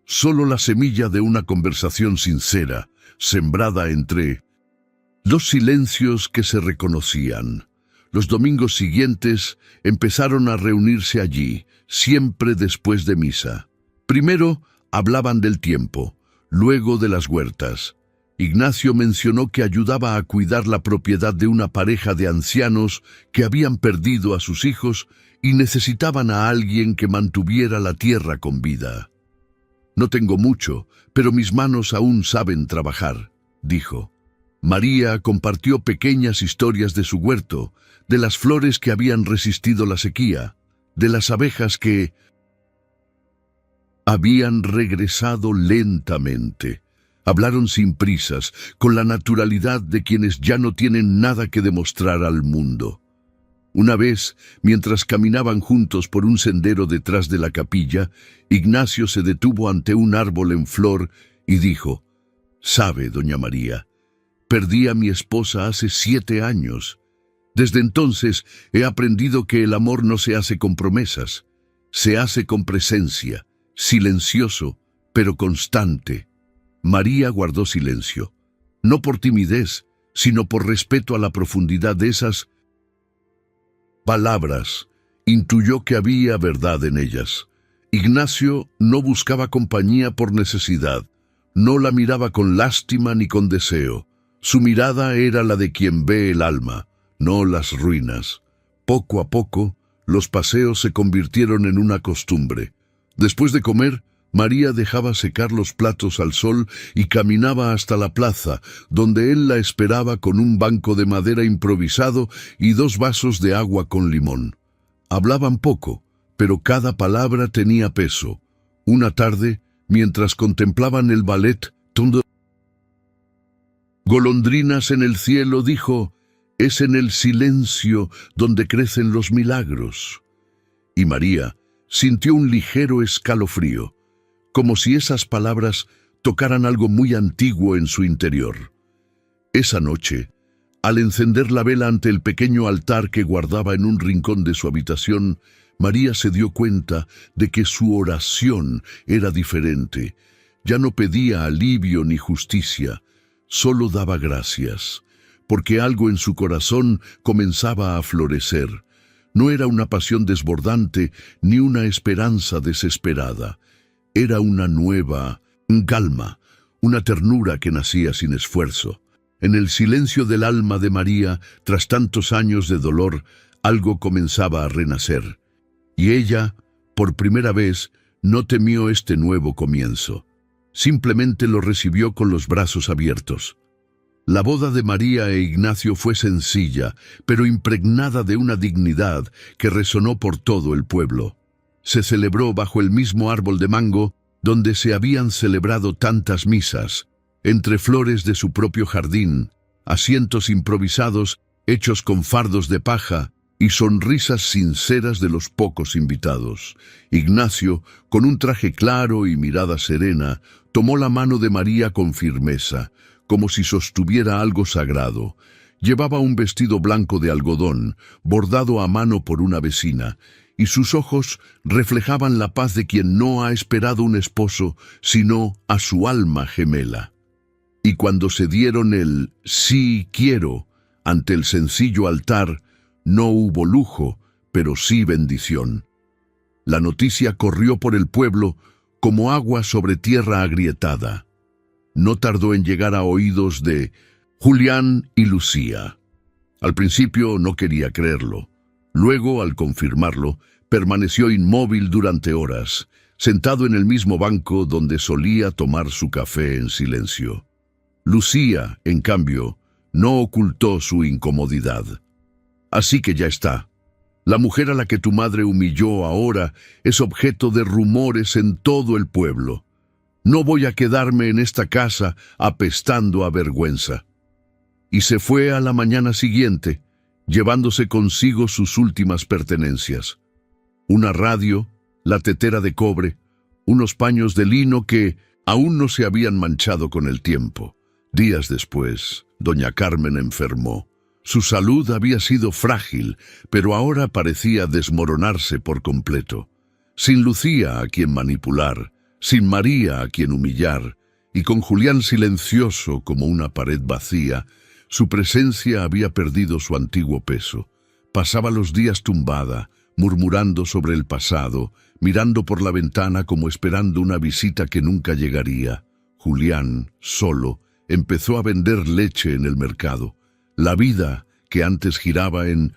Solo la semilla de una conversación sincera, sembrada entre dos silencios que se reconocían. Los domingos siguientes empezaron a reunirse allí, siempre después de misa. Primero hablaban del tiempo, luego de las huertas. Ignacio mencionó que ayudaba a cuidar la propiedad de una pareja de ancianos que habían perdido a sus hijos y necesitaban a alguien que mantuviera la tierra con vida. «No tengo mucho, pero mis manos aún saben trabajar», dijo. María compartió pequeñas historias de su huerto, de las flores que habían resistido la sequía, de las abejas que habían regresado lentamente. Hablaron sin prisas, con la naturalidad de quienes ya no tienen nada que demostrar al mundo. Una vez, mientras caminaban juntos por un sendero detrás de la capilla, Ignacio se detuvo ante un árbol en flor y dijo: «Sabe, doña María, perdí a mi esposa hace 7 años. Desde entonces he aprendido que el amor no se hace con promesas, se hace con presencia, silencioso, pero constante». María guardó silencio, no por timidez, sino por respeto a la profundidad de esas palabras. Intuyó que había verdad en ellas. Ignacio no buscaba compañía por necesidad, no la miraba con lástima ni con deseo. Su mirada era la de quien ve el alma, no las ruinas. Poco a poco, los paseos se convirtieron en una costumbre. Después de comer, María dejaba secar los platos al sol y caminaba hasta la plaza, donde él la esperaba con un banco de madera improvisado y 2 vasos de agua con limón. Hablaban poco, pero cada palabra tenía peso. Una tarde, mientras contemplaban el ballet, golondrinas en el cielo, dijo: «Es en el silencio donde crecen los milagros». Y María sintió un ligero escalofrío, como si esas palabras tocaran algo muy antiguo en su interior. Esa noche, al encender la vela ante el pequeño altar que guardaba en un rincón de su habitación, María se dio cuenta de que su oración era diferente. Ya no pedía alivio ni justicia, solo daba gracias, porque algo en su corazón comenzaba a florecer. No era una pasión desbordante ni una esperanza desesperada. Era una nueva calma, una ternura que nacía sin esfuerzo. En el silencio del alma de María, tras tantos años de dolor, algo comenzaba a renacer. Y ella, por primera vez, no temió este nuevo comienzo. Simplemente lo recibió con los brazos abiertos. La boda de María e Ignacio fue sencilla, pero impregnada de una dignidad que resonó por todo el pueblo. Se celebró bajo el mismo árbol de mango donde se habían celebrado tantas misas, entre flores de su propio jardín, asientos improvisados hechos con fardos de paja y sonrisas sinceras de los pocos invitados. Ignacio, con un traje claro y mirada serena, tomó la mano de María con firmeza, como si sostuviera algo sagrado. Llevaba un vestido blanco de algodón, bordado a mano por una vecina, y sus ojos reflejaban la paz de quien no ha esperado un esposo, sino a su alma gemela. Y cuando se dieron el «sí quiero» ante el sencillo altar, no hubo lujo, pero sí bendición. La noticia corrió por el pueblo como agua sobre tierra agrietada. No tardó en llegar a oídos de Julián y Lucía. Al principio no quería creerlo. Luego, al confirmarlo, permaneció inmóvil durante horas, sentado en el mismo banco donde solía tomar su café en silencio. Lucía, en cambio, no ocultó su incomodidad. Así que ya está. La mujer a la que tu madre humilló ahora es objeto de rumores en todo el pueblo. No voy a quedarme en esta casa apestando a vergüenza. Y se fue a la mañana siguiente, llevándose consigo sus últimas pertenencias. Una radio, la tetera de cobre, unos paños de lino que aún no se habían manchado con el tiempo. Días después, doña Carmen enfermó. Su salud había sido frágil, pero ahora parecía desmoronarse por completo. Sin Lucía a quien manipular, sin María a quien humillar, y con Julián silencioso como una pared vacía, su presencia había perdido su antiguo peso. Pasaba los días tumbada, murmurando sobre el pasado, mirando por la ventana como esperando una visita que nunca llegaría. Julián, solo, empezó a vender leche en el mercado. La vida, que antes giraba en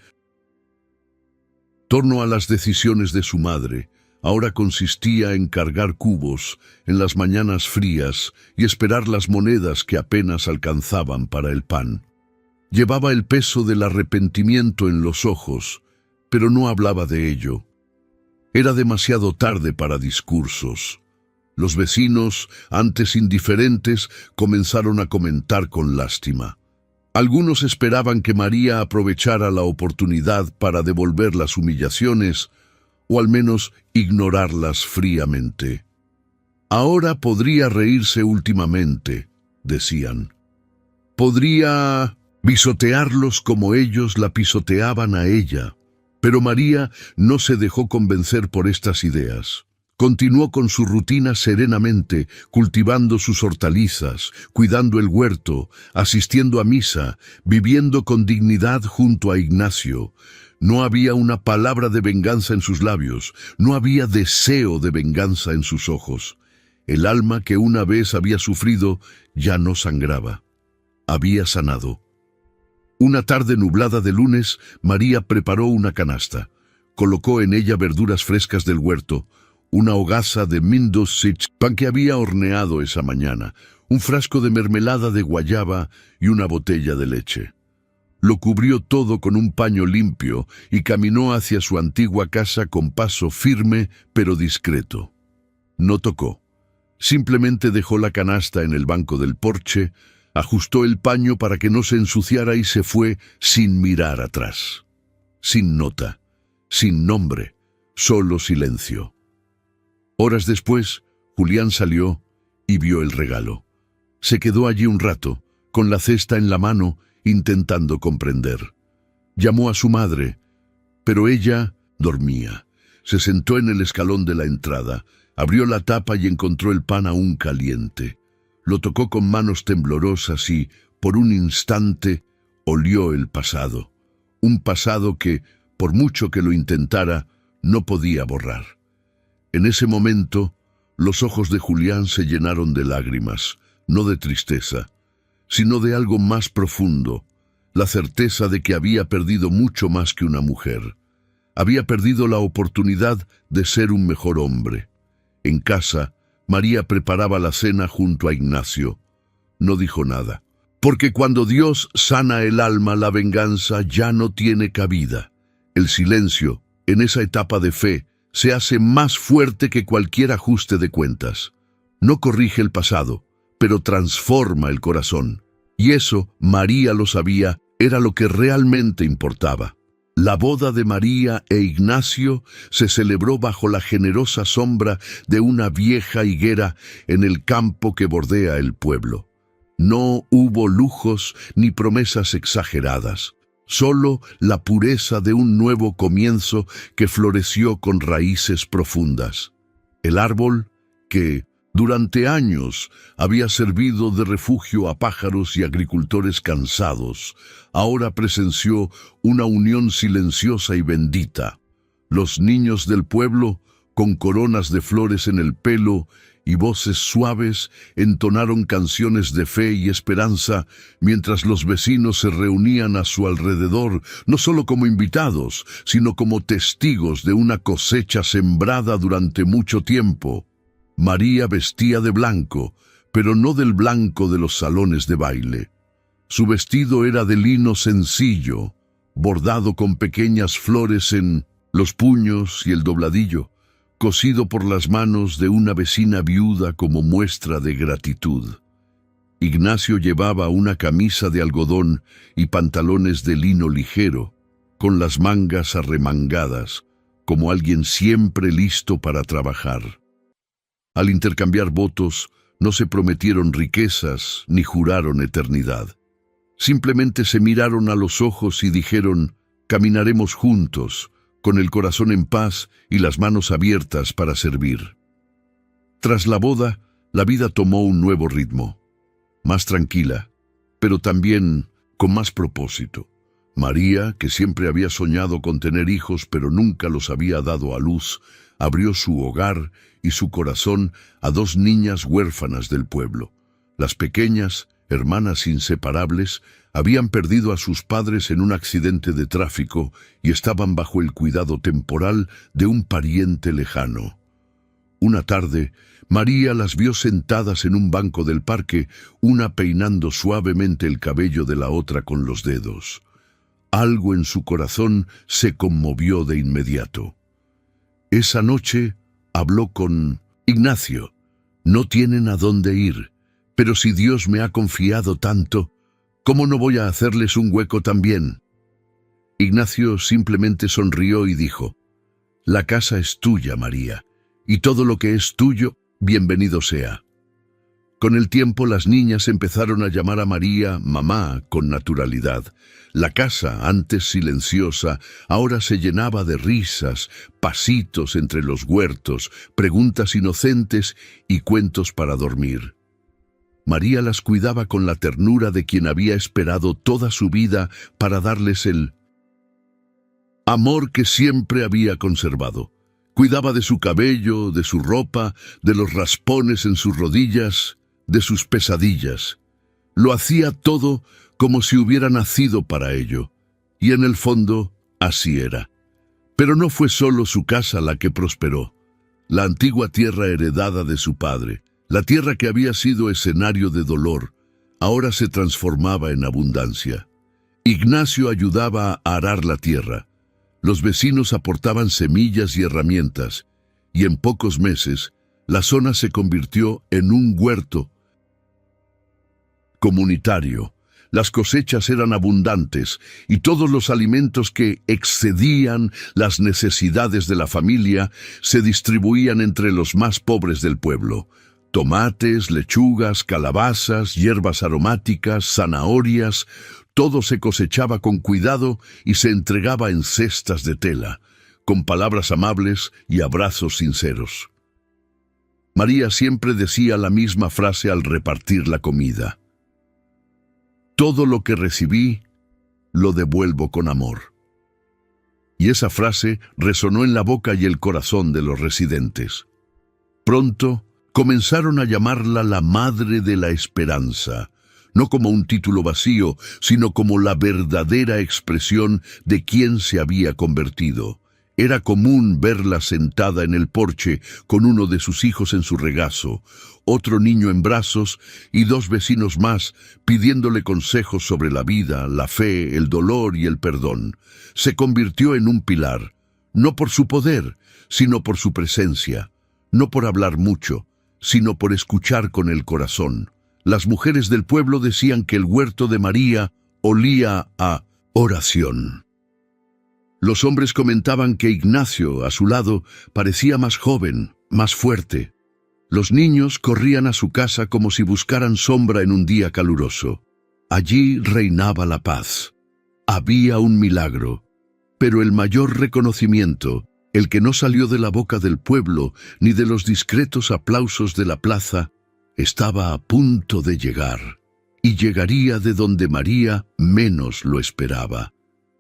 torno a las decisiones de su madre, ahora consistía en cargar cubos en las mañanas frías y esperar las monedas que apenas alcanzaban para el pan. Llevaba el peso del arrepentimiento en los ojos, pero no hablaba de ello. Era demasiado tarde para discursos. Los vecinos, antes indiferentes, comenzaron a comentar con lástima. Algunos esperaban que María aprovechara la oportunidad para devolver las humillaciones, o al menos ignorarlas fríamente. Ahora podría reírse últimamente, decían. Podría pisotearlos como ellos la pisoteaban a ella. Pero María no se dejó convencer por estas ideas. Continuó con su rutina serenamente, cultivando sus hortalizas, cuidando el huerto, asistiendo a misa, viviendo con dignidad junto a Ignacio. No había una palabra de venganza en sus labios, no había deseo de venganza en sus ojos. El alma que una vez había sufrido ya no sangraba. Había sanado. Una tarde nublada de lunes, María preparó una canasta. Colocó en ella verduras frescas del huerto, una hogaza de Mindosich, pan que había horneado esa mañana, un frasco de mermelada de guayaba y una botella de leche. Lo cubrió todo con un paño limpio y caminó hacia su antigua casa con paso firme pero discreto. No tocó. Simplemente dejó la canasta en el banco del porche, ajustó el paño para que no se ensuciara y se fue sin mirar atrás. Sin nota, sin nombre, solo silencio. Horas después, Julián salió y vio el regalo. Se quedó allí un rato, con la cesta en la mano, intentando comprender. Llamó a su madre, pero ella dormía. Se sentó en el escalón de la entrada, abrió la tapa y encontró el pan aún caliente. Lo tocó con manos temblorosas y, por un instante, olió el pasado. Un pasado que, por mucho que lo intentara, no podía borrar. En ese momento, los ojos de Julián se llenaron de lágrimas, no de tristeza, sino de algo más profundo, la certeza de que había perdido mucho más que una mujer. Había perdido la oportunidad de ser un mejor hombre. En casa, María preparaba la cena junto a Ignacio. No dijo nada, porque cuando Dios sana el alma, la venganza ya no tiene cabida. El silencio, en esa etapa de fe, se hace más fuerte que cualquier ajuste de cuentas. No corrige el pasado, pero transforma el corazón. Y eso, María lo sabía, era lo que realmente importaba. La boda de María e Ignacio se celebró bajo la generosa sombra de una vieja higuera en el campo que bordea el pueblo. No hubo lujos ni promesas exageradas. Solo la pureza de un nuevo comienzo que floreció con raíces profundas. El árbol, que durante años había servido de refugio a pájaros y agricultores cansados, ahora presenció una unión silenciosa y bendita. Los niños del pueblo, con coronas de flores en el pelo y voces suaves, entonaron canciones de fe y esperanza, mientras los vecinos se reunían a su alrededor, no solo como invitados, sino como testigos de una cosecha sembrada durante mucho tiempo. María vestía de blanco, pero no del blanco de los salones de baile. Su vestido era de lino sencillo, bordado con pequeñas flores en los puños y el dobladillo, cosido por las manos de una vecina viuda como muestra de gratitud. Ignacio llevaba una camisa de algodón y pantalones de lino ligero, con las mangas arremangadas, como alguien siempre listo para trabajar. Al intercambiar votos, no se prometieron riquezas ni juraron eternidad. Simplemente se miraron a los ojos y dijeron: caminaremos juntos, con el corazón en paz y las manos abiertas para servir. Tras la boda, la vida tomó un nuevo ritmo, más tranquila, pero también con más propósito. María, que siempre había soñado con tener hijos pero nunca los había dado a luz, abrió su hogar y su corazón a dos niñas huérfanas del pueblo. Las pequeñas, hermanas inseparables, habían perdido a sus padres en un accidente de tráfico y estaban bajo el cuidado temporal de un pariente lejano. Una tarde, María las vio sentadas en un banco del parque, una peinando suavemente el cabello de la otra con los dedos. Algo en su corazón se conmovió de inmediato. Esa noche habló con Ignacio. No tienen a dónde ir, pero si Dios me ha confiado tanto, ¿cómo no voy a hacerles un hueco también? Ignacio simplemente sonrió y dijo: la casa es tuya, María, y todo lo que es tuyo, bienvenido sea. Con el tiempo las niñas empezaron a llamar a María mamá con naturalidad. La casa, antes silenciosa, ahora se llenaba de risas, pasitos entre los huertos, preguntas inocentes y cuentos para dormir. María las cuidaba con la ternura de quien había esperado toda su vida para darles el amor que siempre había conservado. Cuidaba de su cabello, de su ropa, de los raspones en sus rodillas, de sus pesadillas. Lo hacía todo como si hubiera nacido para ello, y en el fondo así era. Pero no fue solo su casa la que prosperó. La antigua tierra heredada de su padre, la tierra que había sido escenario de dolor, ahora se transformaba en abundancia. Ignacio ayudaba a arar la tierra. Los vecinos aportaban semillas y herramientas, y en pocos meses la zona se convirtió en un huerto comunitario. Las cosechas eran abundantes y todos los alimentos que excedían las necesidades de la familia se distribuían entre los más pobres del pueblo. Tomates, lechugas, calabazas, hierbas aromáticas, zanahorias, todo se cosechaba con cuidado y se entregaba en cestas de tela, con palabras amables y abrazos sinceros. María siempre decía la misma frase al repartir la comida: todo lo que recibí, lo devuelvo con amor. Y esa frase resonó en la boca y el corazón de los residentes. Pronto comenzaron a llamarla la Madre de la Esperanza, no como un título vacío, sino como la verdadera expresión de quién se había convertido. Era común verla sentada en el porche con uno de sus hijos en su regazo, otro niño en brazos y dos vecinos más pidiéndole consejos sobre la vida, la fe, el dolor y el perdón. Se convirtió en un pilar, no por su poder, sino por su presencia, no por hablar mucho, sino por escuchar con el corazón. Las mujeres del pueblo decían que el huerto de María olía a oración. Los hombres comentaban que Ignacio, a su lado, parecía más joven, más fuerte. Los niños corrían a su casa como si buscaran sombra en un día caluroso. Allí reinaba la paz. Había un milagro. Pero el mayor reconocimiento, el que no salió de la boca del pueblo ni de los discretos aplausos de la plaza, estaba a punto de llegar. Y llegaría de donde María menos lo esperaba.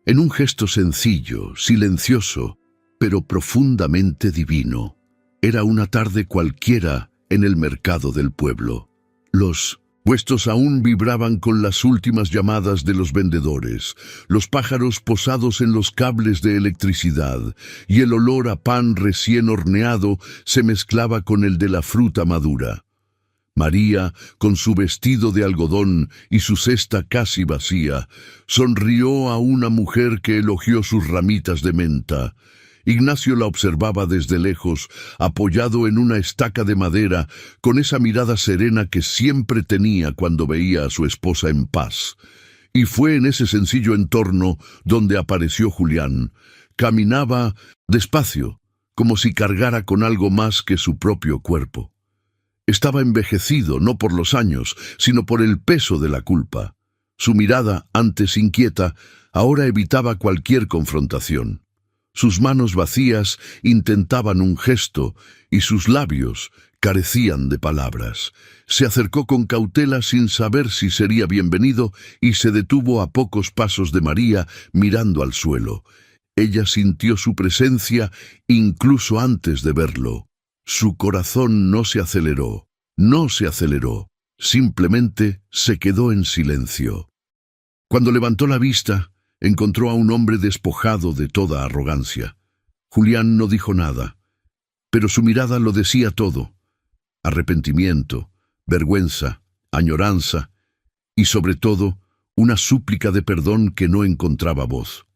En un gesto sencillo, silencioso, pero profundamente divino. Era una tarde cualquiera en el mercado del pueblo. Los puestos aún vibraban con las últimas llamadas de los vendedores, los pájaros posados en los cables de electricidad, y el olor a pan recién horneado se mezclaba con el de la fruta madura. María, con su vestido de algodón y su cesta casi vacía, sonrió a una mujer que elogió sus ramitas de menta. Ignacio la observaba desde lejos, apoyado en una estaca de madera, con esa mirada serena que siempre tenía cuando veía a su esposa en paz. Y fue en ese sencillo entorno donde apareció Julián. Caminaba despacio, como si cargara con algo más que su propio cuerpo. Estaba envejecido no por los años, sino por el peso de la culpa. Su mirada, antes inquieta, ahora evitaba cualquier confrontación. Sus manos vacías intentaban un gesto y sus labios carecían de palabras. Se acercó con cautela sin saber si sería bienvenido y se detuvo a pocos pasos de María mirando al suelo. Ella sintió su presencia incluso antes de verlo. Su corazón no se aceleró, simplemente se quedó en silencio. Cuando levantó la vista, encontró a un hombre despojado de toda arrogancia. Julián no dijo nada, pero su mirada lo decía todo. Arrepentimiento, vergüenza, añoranza y sobre todo una súplica de perdón que no encontraba voz.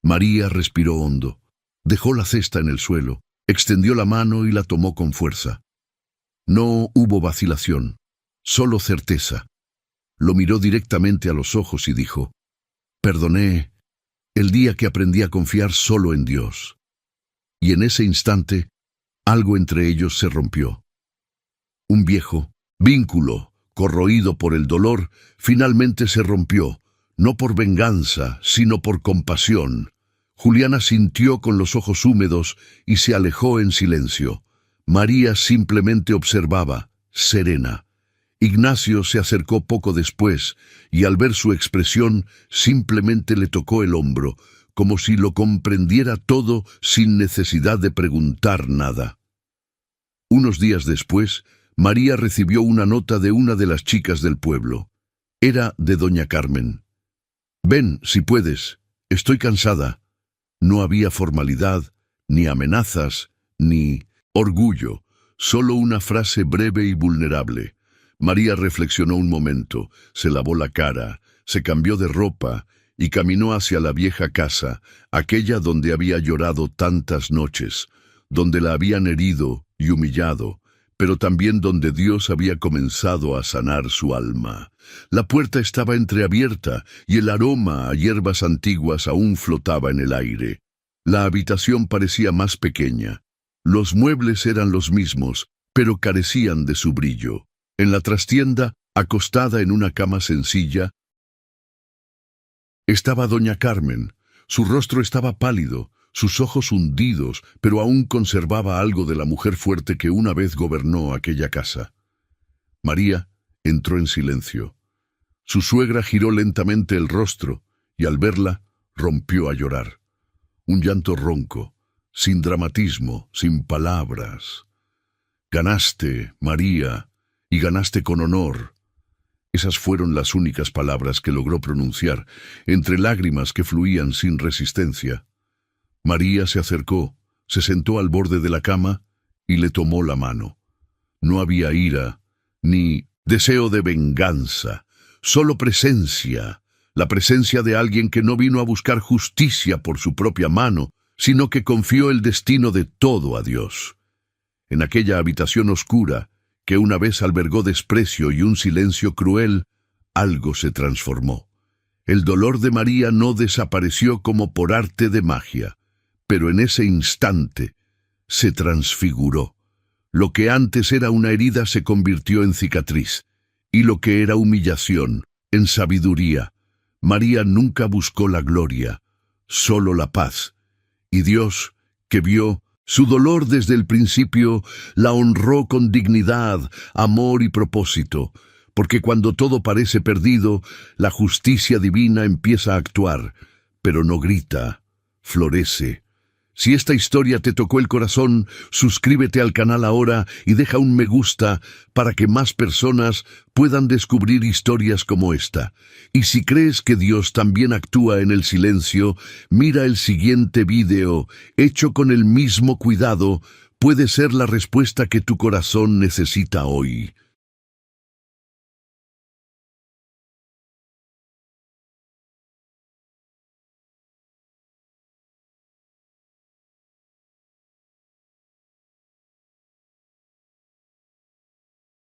María respiró hondo, dejó la cesta en el suelo, extendió la mano y la tomó con fuerza. No hubo vacilación, solo certeza. Lo miró directamente a los ojos y dijo: «Perdoné el día que aprendí a confiar solo en Dios». Y en ese instante, algo entre ellos se rompió. Un viejo vínculo, corroído por el dolor, finalmente se rompió, no por venganza, sino por compasión. Juliana sintió con los ojos húmedos y se alejó en silencio. María simplemente observaba, serena. Ignacio se acercó poco después y al ver su expresión simplemente le tocó el hombro, como si lo comprendiera todo sin necesidad de preguntar nada. Unos días después, María recibió una nota de una de las chicas del pueblo. Era de doña Carmen. «Ven, si puedes, estoy cansada». No había formalidad, ni amenazas, ni orgullo, solo una frase breve y vulnerable. María reflexionó un momento, se lavó la cara, se cambió de ropa y caminó hacia la vieja casa, aquella donde había llorado tantas noches, donde la habían herido y humillado, pero también donde Dios había comenzado a sanar su alma. La puerta estaba entreabierta y el aroma a hierbas antiguas aún flotaba en el aire. La habitación parecía más pequeña. Los muebles eran los mismos, pero carecían de su brillo. En la trastienda, acostada en una cama sencilla, estaba doña Carmen. Su rostro estaba pálido, sus ojos hundidos, pero aún conservaba algo de la mujer fuerte que una vez gobernó aquella casa. María entró en silencio. Su suegra giró lentamente el rostro y al verla rompió a llorar. Un llanto ronco, sin dramatismo, sin palabras. «Ganaste, María, y ganaste con honor». Esas fueron las únicas palabras que logró pronunciar, entre lágrimas que fluían sin resistencia. María se acercó, se sentó al borde de la cama y le tomó la mano. No había ira, ni deseo de venganza, solo presencia, la presencia de alguien que no vino a buscar justicia por su propia mano, sino que confió el destino de todo a Dios. En aquella habitación oscura, que una vez albergó desprecio y un silencio cruel, algo se transformó. El dolor de María no desapareció como por arte de magia, pero en ese instante se transfiguró. Lo que antes era una herida se convirtió en cicatriz, y lo que era humillación, en sabiduría. María nunca buscó la gloria, solo la paz, y Dios, que vio su dolor desde el principio, la honró con dignidad, amor y propósito, porque cuando todo parece perdido, la justicia divina empieza a actuar, pero no grita, florece. Si esta historia te tocó el corazón, suscríbete al canal ahora y deja un me gusta para que más personas puedan descubrir historias como esta. Y si crees que Dios también actúa en el silencio, mira el siguiente video, hecho con el mismo cuidado, puede ser la respuesta que tu corazón necesita hoy.